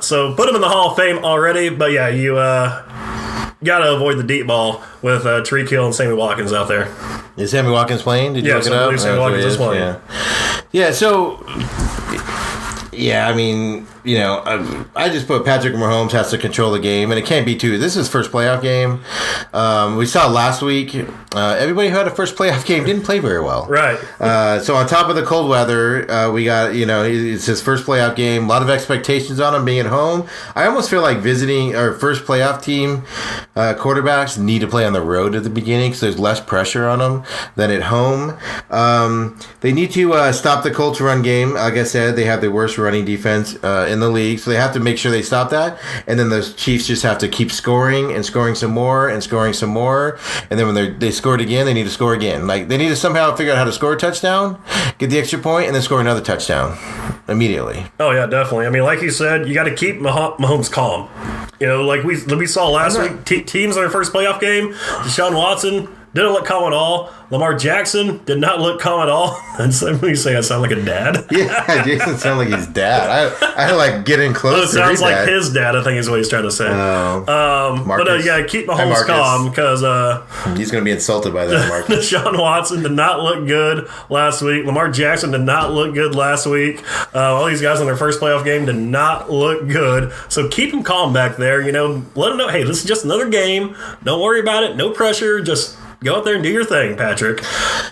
So put him in the Hall of Fame already. But yeah, you got to avoid the deep ball with Tariq Hill and Sammy Watkins out there. Is Sammy Watkins playing? Did you look it up? Sammy Watkins is playing. Yeah, so... Yeah, I mean, I just put Patrick Mahomes has to control the game, and it can't be too. This is his first playoff game. We saw last week, everybody who had a first playoff game didn't play very well. Right. So on top of the cold weather, we got, it's his first playoff game. A lot of expectations on him being at home. I almost feel like visiting our first playoff team quarterbacks need to play on the road at the beginning because there's less pressure on them than at home. They need to stop the Colts run game. Like I said, they have the worst running defense in the league, so they have to make sure they stop that. And then the Chiefs just have to keep scoring and scoring some more and scoring some more. And then when they scored again, they need to score again. Like, they need to somehow figure out how to score a touchdown, get the extra point, and then score another touchdown immediately. Oh yeah, definitely. I mean, like you said, you got to keep Mahomes calm. Like we saw last week, teams in their first playoff game, Deshaun Watson didn't look calm at all. Lamar Jackson did not look calm at all. And so when you say I sound like a dad. Yeah, Jason sounds like his dad. I had to like get in close. It to sounds like that. his dad, I think is what he's trying to say. But you got to keep Mahomes Marcus. calm because He's going to be insulted by that, Marcus. Deshaun Watson did not look good last week. Lamar Jackson did not look good last week. All these guys in their first playoff game did not look good. So keep them calm back there. You know, let them know, hey, this is just another game. Don't worry about it. No pressure. Just go out there and do your thing, Patrick.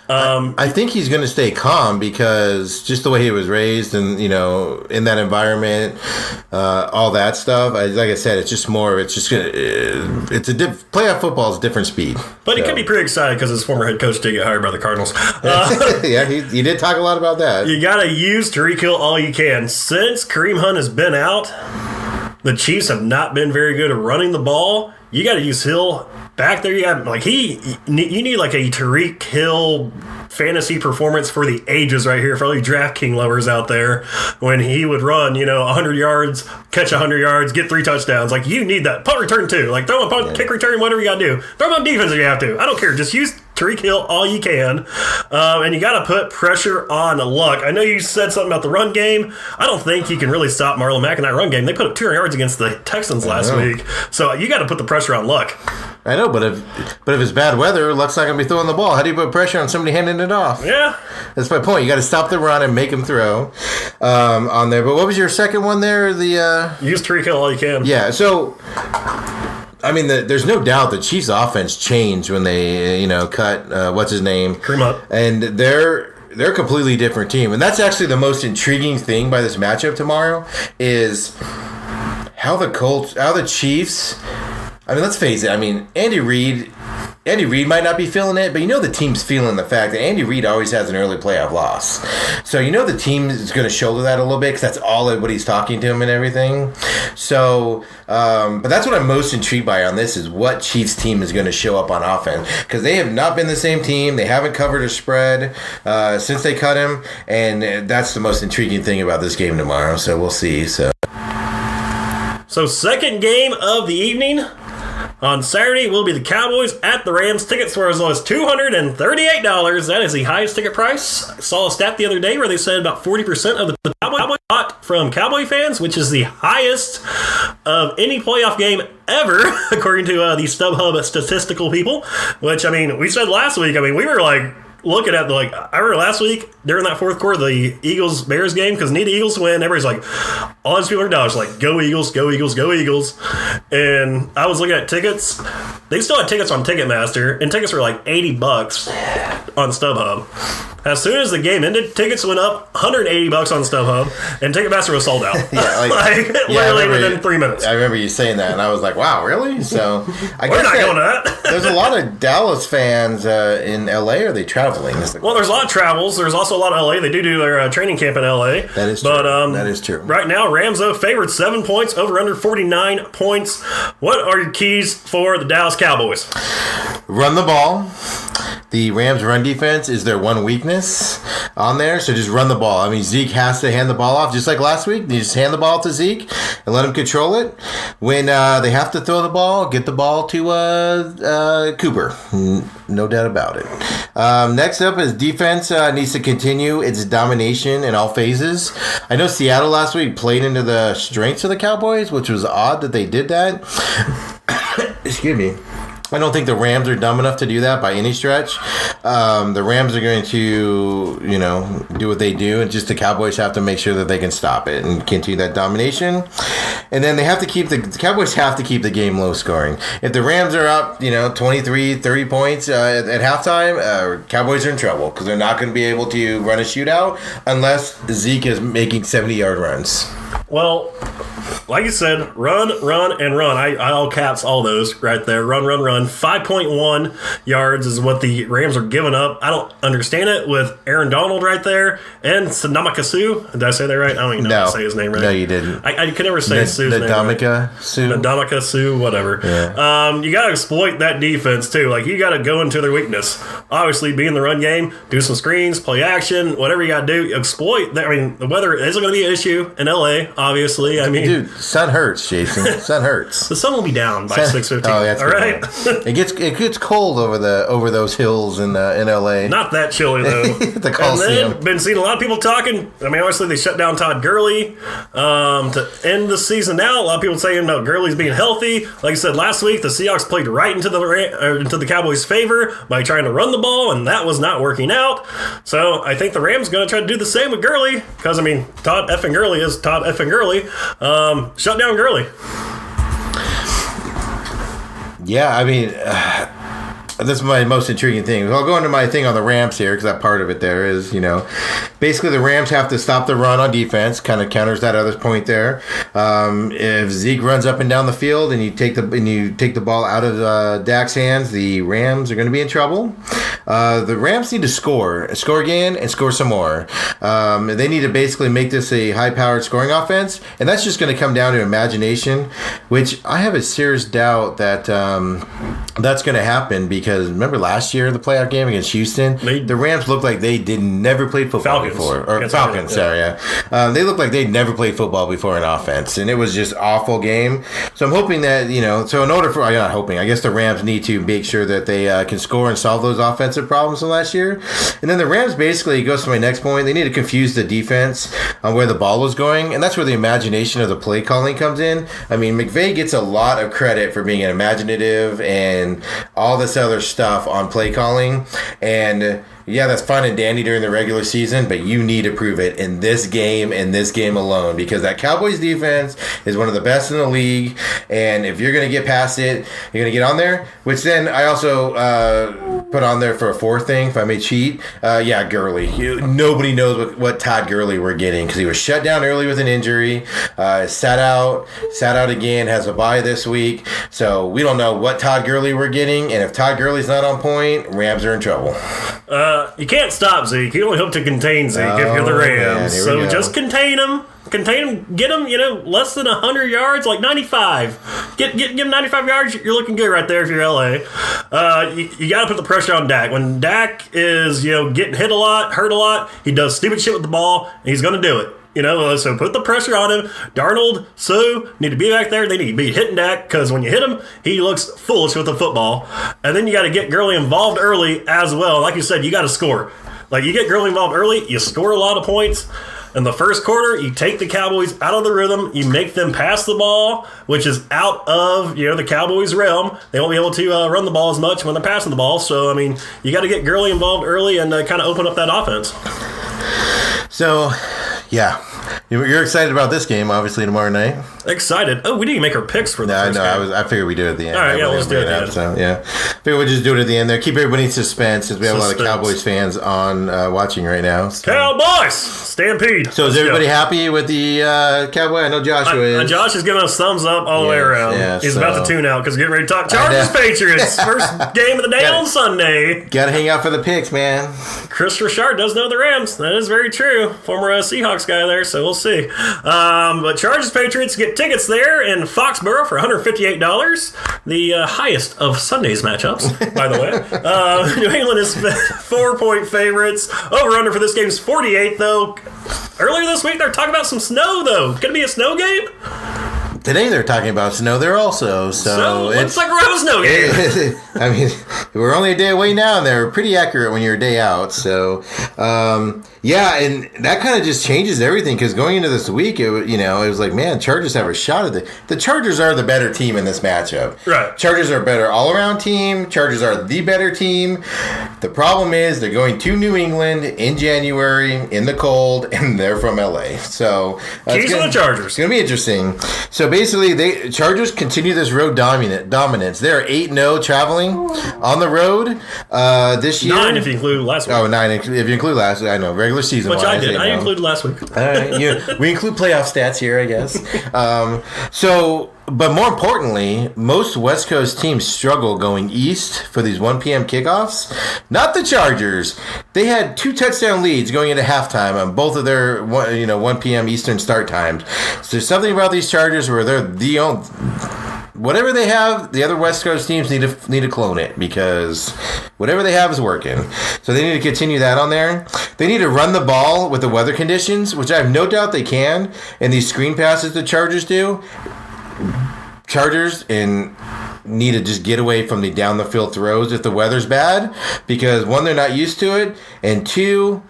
I think he's going to stay calm because just the way he was raised and, you know, in that environment, all that stuff. Like I said, it's just more, it's just going to, playoff football is different speed. But he could be pretty excited because his former head coach did get hired by the Cardinals. Yeah, he did talk a lot about that. You got to use Tariq Hill all you can. Since Kareem Hunt has been out, the Chiefs have not been very good at running the ball. You got to use Hill back there. You have you need like a Tariq Hill fantasy performance for the ages right here for all you DraftKings lovers out there. When he would run, 100 yards, catch 100 yards, get 3 touchdowns. Like you need that punt return too. Like throw him a punt, kick return, whatever you got to do. Throw him on defense if you have to. I don't care. Just use Tariq Hill all you can. And you got to put pressure on Luck. I know you said something about the run game. I don't think you can really stop Marlon Mack in that run game. They put up 200 yards against the Texans last week. So you got to put the pressure on Luck. I know, but if it's bad weather, Luck's not going to be throwing the ball. How do you put pressure on somebody handing it off? Yeah. That's my point. You got to stop the run and make him throw on there. But what was your second one there? Use Tariq Hill all you can. Yeah, so I mean, there's no doubt the Chiefs' offense changed when they, cut what's his name, Kareem Hunt, and they're a completely different team, and that's actually the most intriguing thing by this matchup tomorrow is how the Chiefs. I mean, let's face it. I mean, Andy Reid might not be feeling it, but the team's feeling the fact that Andy Reid always has an early playoff loss. So the team is going to shoulder that a little bit because that's all what he's talking to him and everything. So, but that's what I'm most intrigued by on this is what Chiefs team is going to show up on offense because they have not been the same team. They haven't covered a spread since they cut him, and that's the most intriguing thing about this game tomorrow. So we'll see. So second game of the evening. On Saturday will be the Cowboys at the Rams. Tickets were as low as $238. That is the highest ticket price. I saw a stat the other day where they said about 40% of the Cowboy bought from Cowboy fans, which is the highest of any playoff game ever, according to the StubHub statistical people. Which, we said last week, we were like, looking at I remember last week during that fourth quarter, the Eagles-Bears game, because need the Eagles to win. Everybody's like, all these people are dollars, like, go Eagles, go Eagles, go Eagles. And I was looking at tickets. They still had tickets on Ticketmaster, and tickets were like $80 on StubHub. As soon as the game ended, tickets went up $180 on StubHub, and Ticketmaster was sold out. Literally within 3 minutes. I remember you saying that, and I was like, "Wow, really?" So we're not going to that. There's a lot of Dallas fans in LA. Are they traveling? Well, there's a lot of travels. There's also a lot of LA. They do their training camp in LA. That is true. But that is true. Right now, Rams favored 7 points, over under 49 points. What are your keys for the Dallas Cowboys? Run the ball. The Rams' run defense is their one weakness on there, so just run the ball. Zeke has to hand the ball off, just like last week. You just hand the ball to Zeke and let him control it. When they have to throw the ball, get the ball to Cooper. No doubt about it. Next up is defense needs to continue its domination in all phases. I know Seattle last week played into the strengths of the Cowboys, which was odd that they did that. Excuse me. I don't think the Rams are dumb enough to do that by any stretch. The Rams are going to, do what they do, and just the Cowboys have to make sure that they can stop it and continue that domination. And then they have to the Cowboys have to keep the game low scoring. If the Rams are up, 23, 30 points at halftime, Cowboys are in trouble because they're not going to be able to run a shootout unless Zeke is making 70-yard runs. Well, like you said, run, and run. I all caps all those right there. Run. 5.1 yards is what the Rams are giving up. I don't understand it with Aaron Donald right there and Ndamukong Suh. Did I say that right? I don't even know how to say his name right. No, you didn't. I could never say Suh's name right. Ndamukong Suh, whatever. Yeah. You got to exploit that defense too. You got to go into their weakness. Obviously, be in the run game, do some screens, play action, whatever you got to do. Exploit that. The weather isn't going to be an issue in LA. LA, obviously. I mean, Dude, sun hurts, Jason. Sun hurts. the sun will be down by 6:15. Oh, that's all right. It gets cold over those hills in LA. Not that chilly though. The And Coliseum. then been seeing a lot of people talking. I mean, obviously they shut down Todd Gurley to end the season. Now a lot of people saying about Gurley's being healthy. Like I said last week, the Seahawks played right into the Cowboys' favor by trying to run the ball, and that was not working out. So I think the Rams going to try to do the same with Gurley because I mean Todd effing Gurley is Todd effing Gurley. Shut down Gurley. Yeah, I mean, this is my most intriguing thing. I'll go into my thing on the Rams here because that part of it there is, basically the Rams have to stop the run on defense, kind of counters that other point there. If Zeke runs up and down the field and you take the ball out of Dak's hands, the Rams are going to be in trouble. The Rams need to score again, and score some more. They need to basically make this a high-powered scoring offense, and that's just going to come down to imagination, which I have a serious doubt that that's going to happen because remember last year the playoff game against Houston, the Rams looked like they never played football before. Or Falcons, sorry, yeah. They looked like they'd never played football before in offense, and it was just awful game. So I'm hoping that so in order for I'm not hoping, I guess the Rams need to make sure that they can score and solve those offensive problems from last year. And then the Rams basically goes to my next point. They need to confuse the defense on where the ball was going, and that's where the imagination of the play calling comes in. I mean, McVay gets a lot of credit for being imaginative and all this other stuff on play calling, and yeah, that's fine and dandy during the regular season, but you need to prove it in this game and this game alone, because that Cowboys defense is one of the best in the league, and if you're going to get past it, you're going to get on there, which then I also put on there for a fourth thing, if I may cheat. Gurley. Nobody knows what Todd Gurley we're getting, because he was shut down early with an injury, sat out again, has a bye this week, so we don't know what Todd Gurley we're getting, and if Todd Gurley's not on point, Rams are in trouble. You can't stop Zeke. You only hope to contain Zeke if you're the Rams. Man, so just contain him. Get him, less than 100 yards, like 95. Give him 95 yards, you're looking good right there if you're LA. You got to put the pressure on Dak. When Dak is, getting hit a lot, hurt a lot, he does stupid shit with the ball, and he's going to do it. So put the pressure on him. Darnold, Sue need to be back there. They need to be hitting Dak because when you hit him, he looks foolish with the football. And then you got to get Gurley involved early as well. Like you said, you got to score. Like you get Gurley involved early, you score a lot of points. In the first quarter, you take the Cowboys out of the rhythm. You make them pass the ball, which is out of the Cowboys' realm. They won't be able to run the ball as much when they're passing the ball. So, I mean, you got to get Gurley involved early and kind of open up that offense. So, yeah. You're excited about this game, obviously, tomorrow night. Excited. Oh, we didn't make our picks for the first game. I figured we'd do it at the end. All right, let's do it at the end. So, yeah. Figured we'd just do it at the end there. Keep everybody in suspense since we have a lot of Cowboys fans on watching right now. So. Cowboys! Stampede. So is everybody happy with the Cowboy? I know Joshua is. Josh is giving us thumbs up all the way around. Yeah, he's about to tune out because getting ready to talk Chargers Patriots. First game of the day on Sunday. Gotta hang out for the picks, man. Chris Richard does know the Rams. That is very true. Former Seahawks guy there, so we'll see. But Chargers Patriots get tickets there in Foxborough for $158. The highest of Sunday's matchups, by the way. New England is 4-point favorites. Over-under for this game is 48, though. Earlier this week, they're talking about some snow, though. Going to be a snow game? Today they're talking about snow there also. So it's like we're having a snow game. I mean, we're only a day away now, and they're pretty accurate when you're a day out. So, yeah, and that kind of just changes everything because going into this week, it was like, man, Chargers have a shot at it. The Chargers are the better team in this matchup. Right. Chargers are a better all-around team. Chargers are the better team. The problem is they're going to New England in January in the cold, and they're from LA. So keys to the Chargers. It's going to be interesting. So basically, Chargers continue this road dominance. They're 8-0 traveling on the road this year. 9 if you include last week. Oh, 9 if you include last week. I know, regular season. Which I did. I included last week. All right, we include playoff stats here, I guess. But more importantly, most West Coast teams struggle going east for these 1 p.m. kickoffs. Not the Chargers. They had 2 touchdown leads going into halftime on both of their 1 p.m. Eastern start times. So there's something about these Chargers where they're whatever they have, the other West Coast teams need to clone it because whatever they have is working. So they need to continue that on there. They need to run the ball with the weather conditions, which I have no doubt they can. And these screen passes the Chargers do. Chargers need to just get away from the down the field throws if the weather's bad, because one, they're not used to it, and two,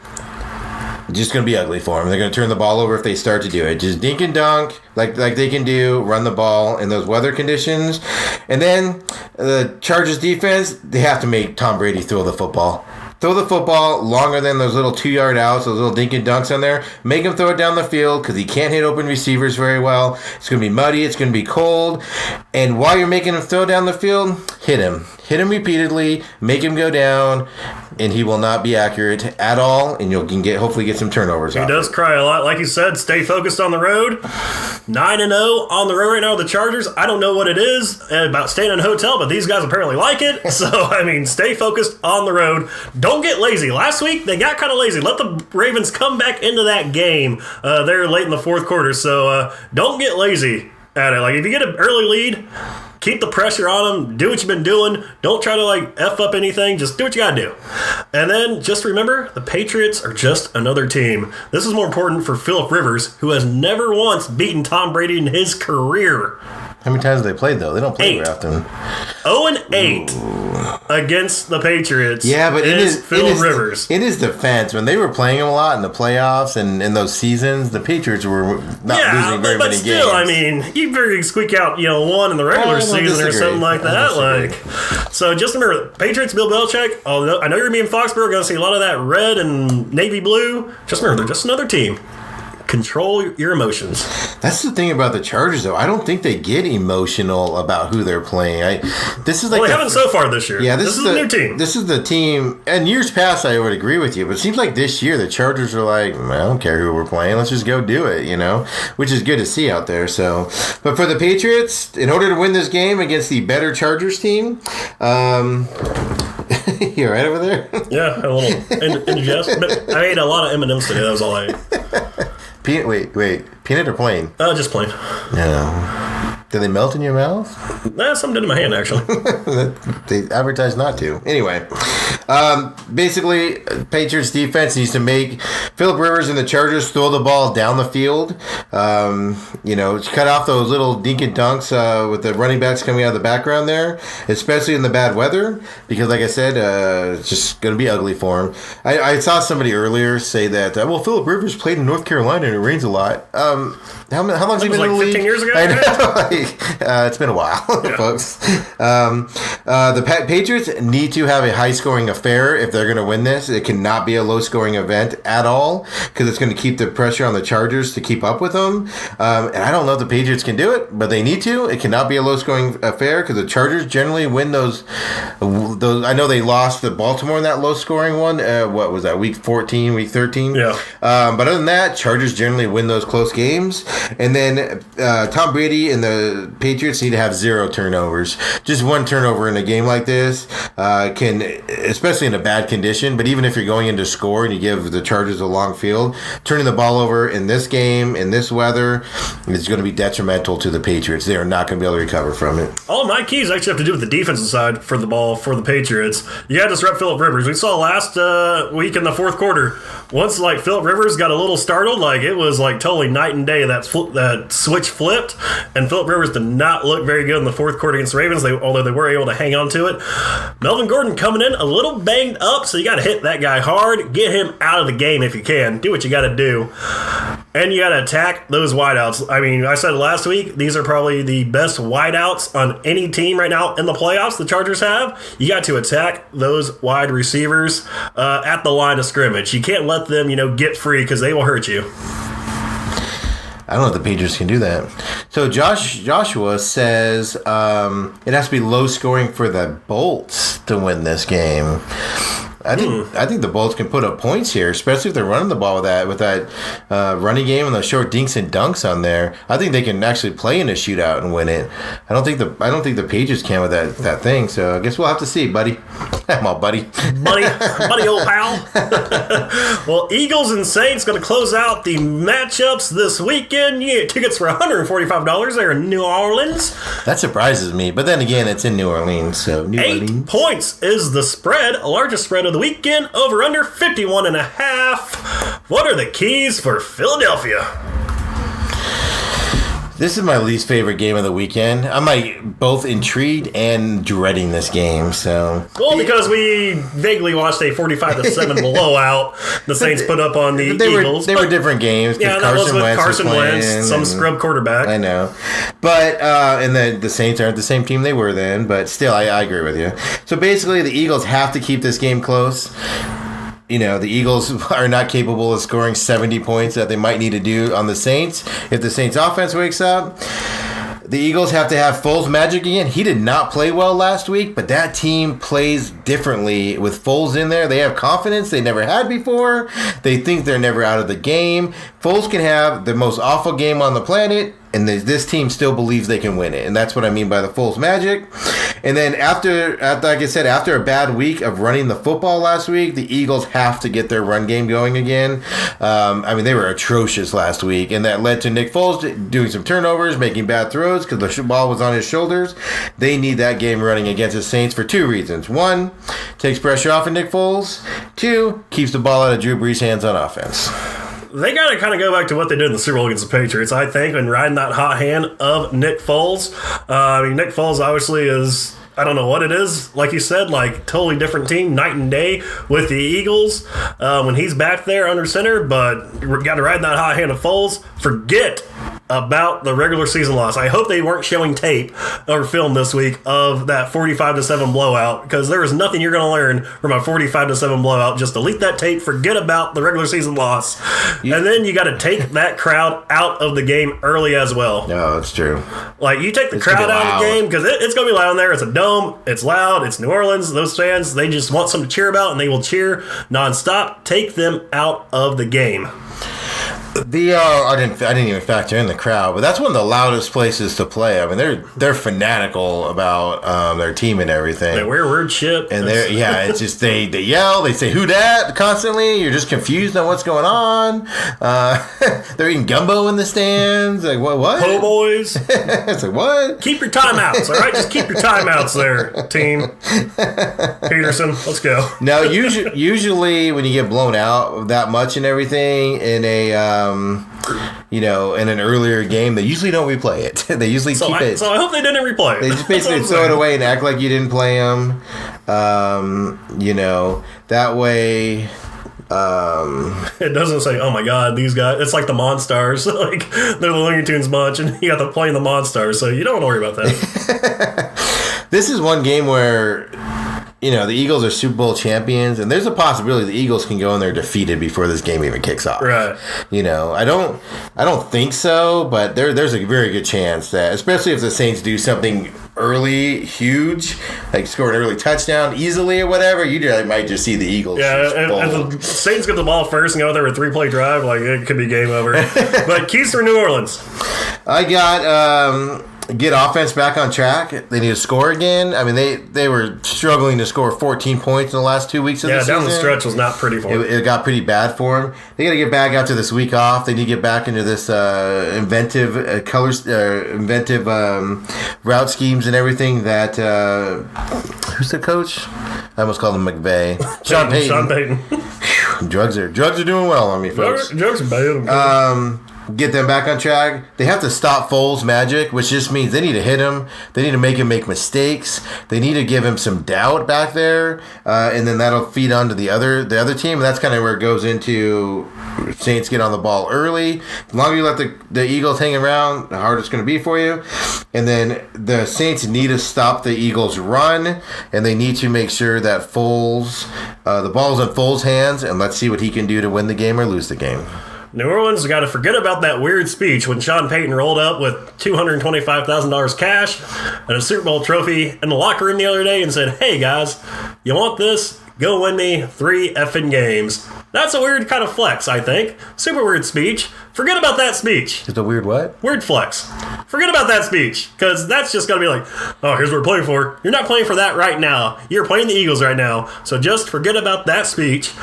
it's just going to be ugly for them. They're going to turn the ball over if they start to do it. Just dink and dunk like they can do, run the ball in those weather conditions. And then the Chargers defense, they have to make Tom Brady throw the football. Throw the football longer than those little 2-yard outs, those little dink and dunks on there. Make him throw it down the field because he can't hit open receivers very well. It's going to be muddy. It's going to be cold. And while you're making him throw down the field, hit him. Hit him repeatedly. Make him go down. And he will not be accurate at all. And you can hopefully get some turnovers off. He does cry a lot. Like you said, stay focused on the road. 9-0 on the road right now with the Chargers. I don't know what it is about staying in a hotel, but these guys apparently like it. So, I mean, stay focused on the road. Don't get lazy. Last week, they got kind of lazy. Let the Ravens come back into that game there late in the fourth quarter. So, don't get lazy at it. Like, if you get an early lead, keep the pressure on them. Do what you've been doing. Don't try to, F up anything. Just do what you got to do. And then just remember, the Patriots are just another team. This is more important for Phillip Rivers, who has never once beaten Tom Brady in his career. How many times have they played, though? They don't play very often. 0-8 against the Patriots. Yeah, but Phillip Rivers. In his defense, when they were playing him a lot in the playoffs and in those seasons, the Patriots were not losing very many games. I mean, you figure squeak out, one in the regular season or something like that. So just remember, Patriots, Bill Belichick. Although I know you're going to be in Foxborough, going to see a lot of that red and navy blue. Just remember, they're just another team. Control your emotions. That's the thing about the Chargers, though. I don't think they get emotional about who they're playing. This is like they haven't so far this year. Yeah, this is a new team. This is the team. And years past, I would agree with you, but it seems like this year the Chargers are like, I don't care who we're playing. Let's just go do it. Which is good to see out there. So, but for the Patriots, in order to win this game against the better Chargers team, you right over there? Yeah, a little indigest. But I ate a lot of M&M's today. That was all I ate. Wait. Peanut or plain? Just plain. No. Do they melt in your mouth? Some did in my hand, actually. They advertise not to. Anyway, basically, Patriots defense needs to make Phillip Rivers and the Chargers throw the ball down the field. Cut off those little dink and dunks with the running backs coming out of the background there, especially in the bad weather, because, like I said, it's just going to be ugly for him. I saw somebody earlier say that, Phillip Rivers played in North Carolina and it rains a lot. How long's he been in the league? 15 years ago? I know. It's been a while, folks. The Patriots need to have a high-scoring affair if they're going to win this. It cannot be a low-scoring event at all because it's going to keep the pressure on the Chargers to keep up with them. And I don't know if the Patriots can do it, but they need to. It cannot be a low-scoring affair because the Chargers generally win those. I know they lost to Baltimore in that low-scoring one. What was that, week 14, week 13? Yeah. But other than that, Chargers generally win those close games. And then Tom Brady and the Patriots need to have 0 turnovers. Just 1 turnover in a game like this can, especially in a bad condition, but even if you're going into score and you give the Chargers a long field, turning the ball over in this game, in this weather, is going to be detrimental to the Patriots. They are not going to be able to recover from it. All my keys actually have to do with the defensive side for the ball for the Patriots. You got to disrupt Phillip Rivers. We saw last week in the fourth quarter, once Phillip Rivers got a little startled, it was totally night and day. That switch flipped, and Phillip Rivers did not look very good in the fourth quarter against the Ravens, although they were able to hang on to it. Melvin Gordon coming in a little banged up, so you got to hit that guy hard. Get him out of the game if you can. Do what you got to do. And you got to attack those wideouts. I mean, I said last week, these are probably the best wideouts on any team right now in the playoffs the Chargers have. You got to attack those wide receivers at the line of scrimmage. You can't let them, get free because they will hurt you. I don't know if the Patriots can do that. So Joshua says it has to be low scoring for the Bolts to win this game. I think the Bolts can put up points here, especially if they're running the ball with that running game and those short dinks and dunks on there. I think they can actually play in a shootout and win it. I don't think the Patriots can with that thing. So I guess we'll have to see, buddy. Come on, buddy, old pal. Well, Eagles and Saints going to close out the matchups this weekend. You get tickets for $145 there in New Orleans. That surprises me, but then again, it's in New Orleans, so New 8 Orleans. points is the spread, largest spread of the weekend. Over under 51.5. What are the keys for Philadelphia? This is my least favorite game of the weekend. I'm both intrigued and dreading this game. So, because we vaguely watched a 45-7 blowout the Saints put up on the Eagles. They were different games. Yeah, that was with Carson Wentz, some scrub quarterback. I know, but and the Saints aren't the same team they were then. But still, I agree with you. So basically, the Eagles have to keep this game close. The Eagles are not capable of scoring 70 points that they might need to do on the Saints. If the Saints offense wakes up, the Eagles have to have Foles magic again. He did not play well last week, but that team plays differently with Foles in there. They have confidence they never had before. They think they're never out of the game. Foles can have the most awful game on the planet, and this team still believes they can win it. And that's what I mean by the Foles magic. And then after, like I said, after a bad week of running the football last week, the Eagles have to get their run game going again. They were atrocious last week, and that led to Nick Foles doing some turnovers, making bad throws because the ball was on his shoulders. They need that game running against the Saints for 2 reasons. 1, takes pressure off of Nick Foles. 2, keeps the ball out of Drew Brees' hands on offense. They got to kind of go back to what they did in the Super Bowl against the Patriots, I think, and riding that hot hand of Nick Foles. Nick Foles obviously is, I don't know what it is, like you said, totally different team, night and day with the Eagles when he's back there under center, but we got to ride that hot hand of Foles. Forget about the regular season loss. I hope they weren't showing tape or film this week of that 45-7 blowout, because there is nothing you're going to learn from a 45-7 blowout. Just delete that tape, forget about the regular season loss, and then you got to take that crowd out of the game early as well. No, that's true. You take the crowd out of the game because it's going to be loud in there. It's a dome. It's loud. It's New Orleans. Those fans, they just want something to cheer about, and they will cheer nonstop. Take them out of the game. I didn't even factor in the crowd, but that's one of the loudest places to play. They're fanatical about their team and everything. They wear weird shit, and it's just they yell, they say "Who dat?" constantly. You're just confused on what's going on. They're eating gumbo in the stands. What? Po' boys. It's what? Keep your timeouts, all right? Just keep your timeouts there, team. Peterson, let's go. Now, usually when you get blown out that much and everything in a in an earlier game, they usually don't replay it. They usually keep it. So I hope they didn't replay it. They just basically throw it away and act like you didn't play them. That way. It doesn't say, oh my god, these guys, it's like the Monstars. They're the Looney Tunes bunch, and you got to play the Monstars, so you don't want to worry about that. This is one game where the Eagles are Super Bowl champions, and there's a possibility the Eagles can go in there defeated before this game even kicks off. Right. I don't think so, but there's a very good chance that, especially if the Saints do something early, huge, score an early touchdown easily or whatever, might just see the Eagles. Yeah, and the Saints get the ball first and go out there with a 3-play drive, it could be game over. But keys for New Orleans. I got get offense back on track. They need to score again. They were struggling to score 14 points in the last 2 weeks of the season. Yeah, down the stretch was not pretty for them. It got pretty bad for them. They got to get back after this week off. They need to get back into this inventive route schemes and everything that who's the coach? I almost called him McVay. Sean Payton. Drugs are doing well on me, folks. Drugs are bad. Get them back on track. They have to stop Foles' magic, which just means they need to hit him. They need to make him make mistakes. They need to give him some doubt back there, and then that'll feed onto the other team. And that's kind of where it goes into Saints get on the ball early. The longer you let the Eagles hang around, the harder it's going to be for you. And then the Saints need to stop the Eagles' run, and they need to make sure that Foles, the ball's in Foles' hands, and let's see what he can do to win the game or lose the game. New Orleans got to forget about that weird speech when Sean Payton rolled up with $225,000 cash and a Super Bowl trophy in the locker room the other day and said, "Hey guys, you want this? Go win me 3 effing games." That's a weird kind of flex, I think. Super weird speech. Forget about that speech. It's a weird what? Weird flex. Forget about that speech, because that's just going to be like, oh, here's what we're playing for. You're not playing for that right now. You're playing the Eagles right now, so just forget about that speech.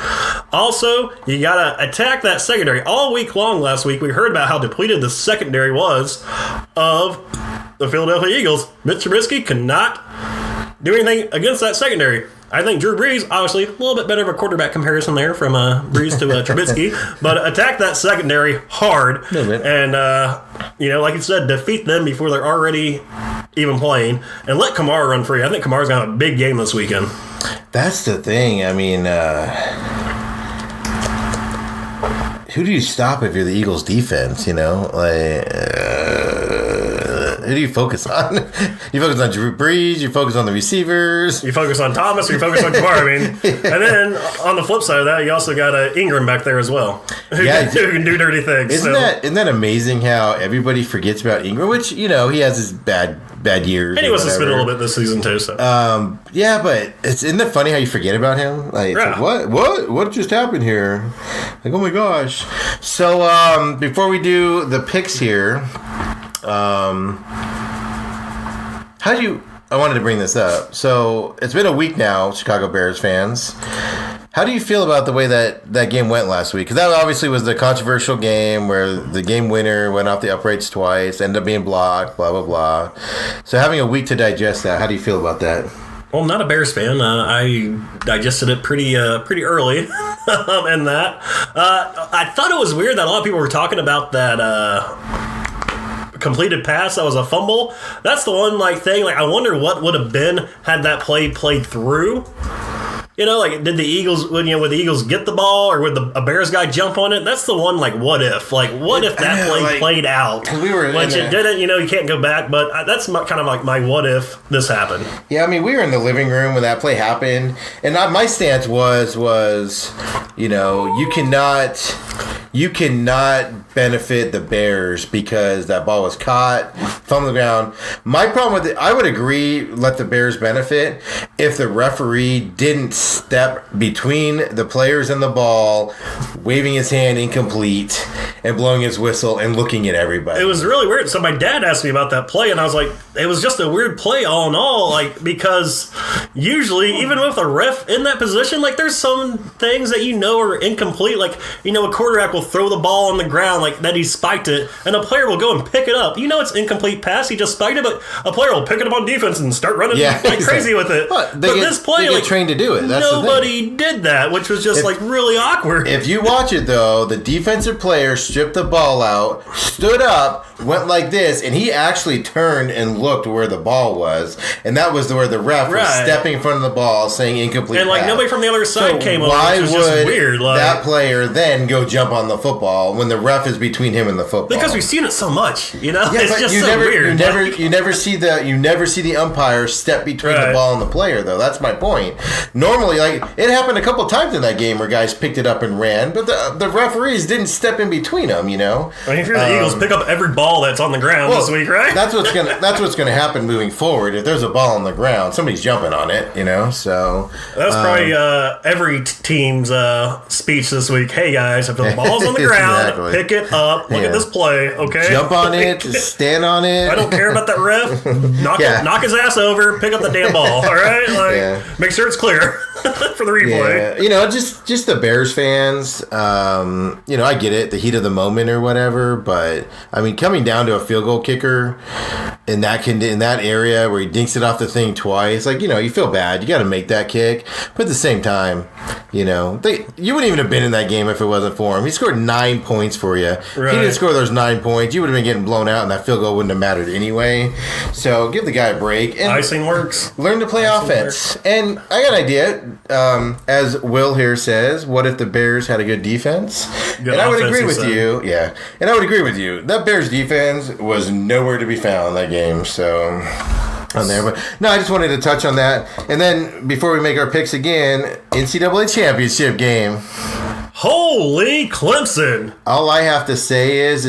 Also, you got to attack that secondary. All week long last week, we heard about how depleted the secondary was of the Philadelphia Eagles. Mitch Trubisky could not do anything against that secondary. I think Drew Brees, obviously, a little bit better of a quarterback comparison there from Brees to Trubisky, but attack that secondary hard and, like you said, defeat them before they're already even playing and let Kamara run free. I think Kamara's got a big game this weekend. That's the thing. I mean, who do you stop if you're the Eagles defense, you know? Who do you focus on? You focus on Drew Brees, you focus on the receivers. You focus on Thomas, or you focus on Kamara. I mean, and then on the flip side of that, you also got Ingram back there as well, who can do dirty things. Isn't that amazing how everybody forgets about Ingram, which, he has his bad years. And he was suspended a little bit this season too. So yeah, but isn't it funny how you forget about him? Like, yeah. What just happened here? Like, oh my gosh. So before we do the picks here, I wanted to bring this up. So it's been a week now, Chicago Bears fans. How do you feel about the way that game went last week? Because that obviously was the controversial game where the game winner went off the uprights twice, ended up being blocked, blah, blah, blah. So having a week to digest that, how do you feel about that? Well, I'm not a Bears fan. I digested it pretty early in that. I thought it was weird that a lot of people were talking about that completed pass that was a fumble. That's the one thing. I wonder what would have been had that play played through. Did the Eagles, would the Eagles get the ball, or would a Bears guy jump on it? That's the one, what if? What if that play played out? We were which it didn't, you can't go back, but that's kind of my what if this happened. Yeah, I mean, we were in the living room when that play happened, and my stance was you cannot benefit the Bears because that ball was caught from the ground. My problem with it, I would agree, let the Bears benefit if the referee didn't step between the players and the ball, waving his hand incomplete and blowing his whistle and looking at everybody. It was really weird. So my dad asked me about that play, and I was like, it was just a weird play all in all, because usually, even with a ref in that position, there's some things that are incomplete. A quarterback will throw the ball on the ground that he spiked it, and a player will go and pick it up. It's incomplete pass. He just spiked it, but a player will pick it up on defense and start running crazy with it. But this play, they get trained to do it. That's nobody did that, which was just really awkward. If you watch it though, the defensive player stripped the ball out, stood up, went like this, and he actually turned and looked where the ball was, and that was where the ref was stepping in front of the ball, saying incomplete. And pass. Nobody from the other side came over. Why which was would just weird? That player then go jump on the football when the ref is between him and the football? Because we've seen it so much, Yeah, it's just so weird. You never see the umpire step between the ball and the player, though. That's my point. Normally, it happened a couple times in that game where guys picked it up and ran, but the referees didn't step in between them. If you're the Eagles, pick up every ball that's on the ground this week, right? That's what's gonna happen moving forward. If there's a ball on the ground, somebody's jumping on it. So that's probably every team's speech this week. Hey guys, if the ball's on the ground, pick it up. Look at this play. Okay, jump on it, stand on it. I don't care about that ref. Knock his ass over. Pick up the damn ball. All right, make sure it's clear for the replay. Yeah. Just the Bears fans. I get it, the heat of the moment or whatever, but I mean, coming down to a field goal kicker in that area where he dinks it off the thing twice, you feel bad. You got to make that kick, but at the same time, you wouldn't even have been in that game if it wasn't for him. He scored 9 points for you. Right. If he didn't score those 9 points, you would have been getting blown out, and that field goal wouldn't have mattered anyway. So give the guy a break. And icing works. Learn to play offense. And I got an idea. As Will here says, what if the Bears had a good defense? And I would agree with you. Yeah. And I would agree with you. That Bears defense was nowhere to be found in that game. So on there. But no, I just wanted to touch on that. And then before we make our picks again, NCAA championship game. Holy Clemson. All I have to say is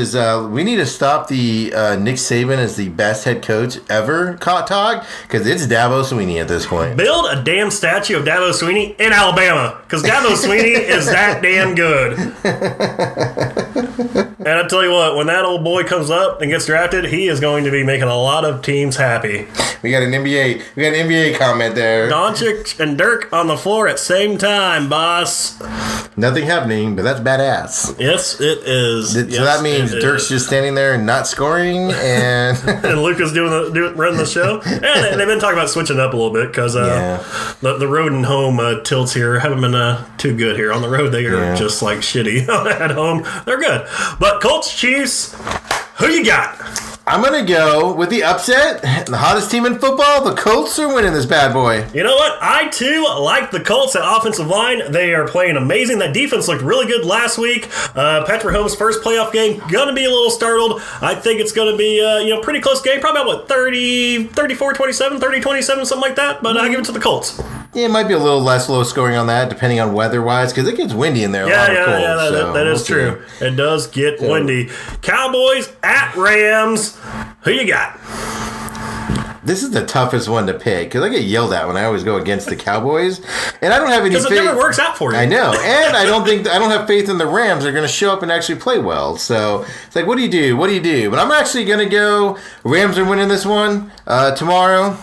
we need to stop the Nick Saban as the best head coach ever talk, because it's Dabo Swinney at this point. Build a damn statue of Dabo Swinney in Alabama, because Dabo Swinney is that damn good. And I tell you what, when that old boy comes up and gets drafted, he is going to be making a lot of teams happy. We got an NBA comment there. Doncic and Dirk on the floor at same time, boss. Nothing happening, but that's badass. Yes, it is. So that means Dirk's just standing there and not scoring, and and Luka's running the show. And they've been talking about switching up a little bit because the road and home tilts here haven't been too good here. On the road, they are just like shitty. At home, they're good. But Colts, Chiefs, who you got? I'm going to go with the upset. The hottest team in football, the Colts, are winning this bad boy. You know what? I, too, like the Colts at offensive line. They are playing amazing. That defense looked really good last week. Patrick Mahomes' first playoff game, going to be a little startled. I think it's going to be a pretty close game. Probably about 34-27, 30-27, something like that. But I give it to the Colts. Yeah, it might be a little less low scoring on that, depending on weather-wise, because it gets windy in there a lot of cold. That is true. It does get windy. Cowboys at Rams. Who you got? This is the toughest one to pick, because I get yelled at when I always go against the Cowboys, and I don't have any faith. Because it never works out for you. I know, and I don't have faith in the Rams are going to show up and actually play well. So it's like, what do you do? What do you do? But I'm actually going to go Rams are winning this one tomorrow.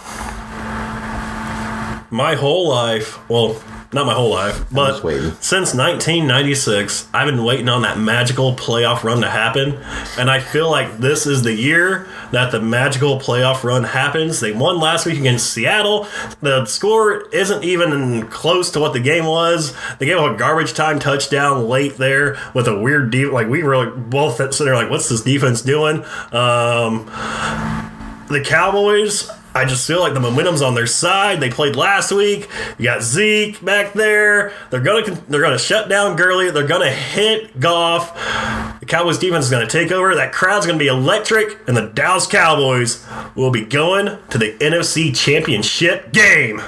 My whole life, well, not my whole life, but since 1996, I've been waiting on that magical playoff run to happen, and I feel like this is the year that the magical playoff run happens. They won last week against Seattle. The score isn't even close to what the game was. They gave up a garbage time touchdown late there with a weird like we were both sitting there like, what's this defense doing? The Cowboys, I just feel like the momentum's on their side. They played last week. You got Zeke back there. They're gonna shut down Gurley. They're gonna hit Goff. The Cowboys defense is gonna take over. That crowd's gonna be electric, and the Dallas Cowboys will be going to the NFC Championship game.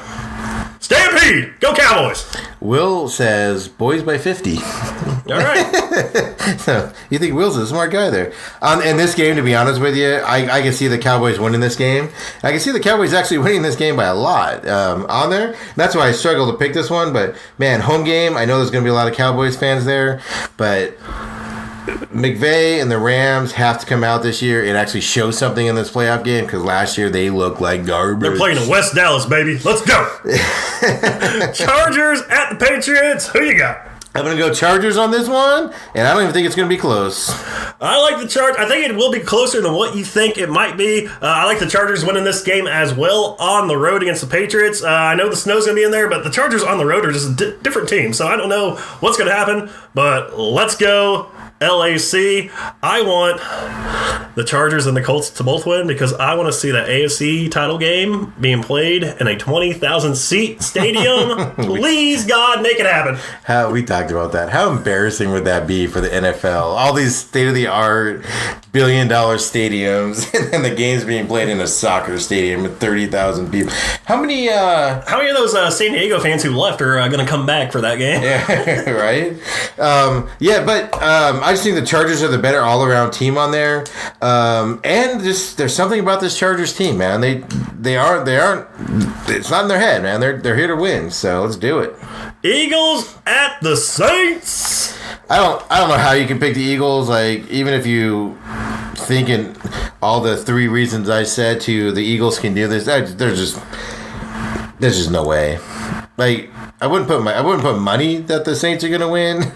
Stampede! Go Cowboys! Will says, boys by 50. All right. So, you think Will's a smart guy there. In this game, to be honest with you, I can see the Cowboys winning this game. I can see the Cowboys actually winning this game by a lot on there. That's why I struggle to pick this one. But, man, home game, I know there's going to be a lot of Cowboys fans there. But McVay and the Rams have to come out this year and actually show something in this playoff game, because last year they looked like garbage. They're playing in West Dallas, baby. Let's go. Chargers at the Patriots. Who you got? I'm going to go Chargers on this one, and I don't even think it's going to be close. I like the Chargers. I think it will be closer than what you think it might be. I like the Chargers winning this game as well on the road against the Patriots. I know the snow's going to be in there, but the Chargers on the road are just a different team, so I don't know what's going to happen, but let's go LAC. I want the Chargers and the Colts to both win, because I want to see that AFC title game being played in a 20,000 seat stadium. Please, God, make it happen. We talked about that. How embarrassing would that be for the NFL? All these state-of-the-art billion-dollar stadiums, and then the games being played in a soccer stadium with 30,000 people. How many of those San Diego fans who left are going to come back for that game? Yeah, right? I just think the Chargers are the better all-around team on there. And just there's something about this Chargers team, man. They aren't. It's not in their head, man. They're here to win. So let's do it. Eagles at the Saints. I don't know how you can pick the Eagles. Like, even if you thinking all the three reasons I said to the Eagles can do this, there's just no way. Like, I wouldn't put money that the Saints are going to win,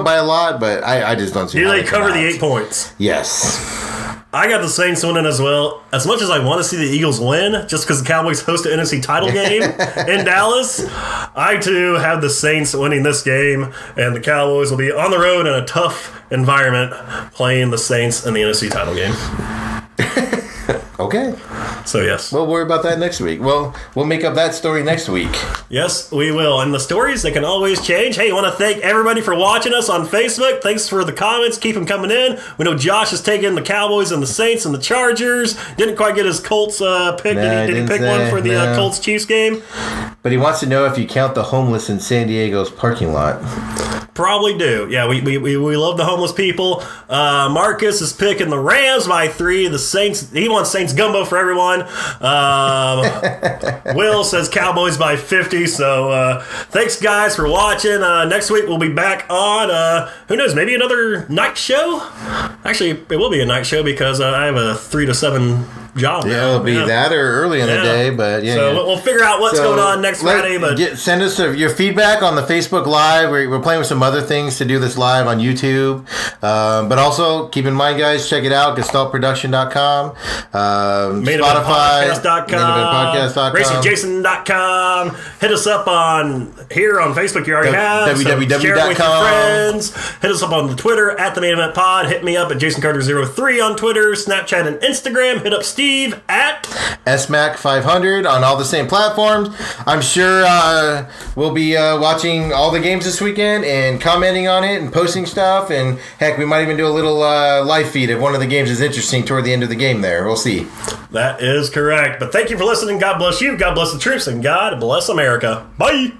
by a lot, but I just don't see. Do they cover the 8 points? Yes. I got the Saints winning as well. As much as I want to see the Eagles win, just because the Cowboys host an NFC title game in Dallas, I too have the Saints winning this game, and the Cowboys will be on the road in a tough environment playing the Saints in the NFC title game. Okay. So, yes. We'll worry about that next week. Well, we'll make up that story next week. Yes, we will. And the stories, they can always change. Hey, I want to thank everybody for watching us on Facebook. Thanks for the comments. Keep them coming in. We know Josh is taking the Cowboys and the Saints and the Chargers. Didn't quite get his Colts pick. Did he pick one for the Colts-Chiefs game? But he wants to know if you count the homeless in San Diego's parking lot. Probably do. Yeah, we love the homeless people. Marcus is picking the Rams by 3. The Saints, he wants Saints gumbo for everyone. Will says Cowboys by 50. So thanks, guys, for watching. Next week we'll be back on, who knows, maybe another night show? Actually, it will be a night show because I have a 3 to 7 job. Yeah, it'll be that or early in the day, but yeah. So we'll figure out what's going on next Friday. But send us your feedback on the Facebook Live. We're playing with some other things to do this live on YouTube. But also, keep in mind, guys, check it out, gestaltproduction.com, Spotify, Podcast.com, RacingJason.com. Hit us up on Facebook. You already have. www.com. Share it with your friends. Hit us up on the Twitter at the Main Event Pod. Hit me up at JasonCarter03 on Twitter, Snapchat, and Instagram. Hit up Steve at SMAC500 on all the same platforms. I'm sure we'll be watching all the games this weekend and commenting on it and posting stuff. And heck, we might even do a little live feed if one of the games is interesting toward the end of the game there. We'll see. That is correct. But thank you for listening. God bless you. God bless the troops. And God bless America. Bye.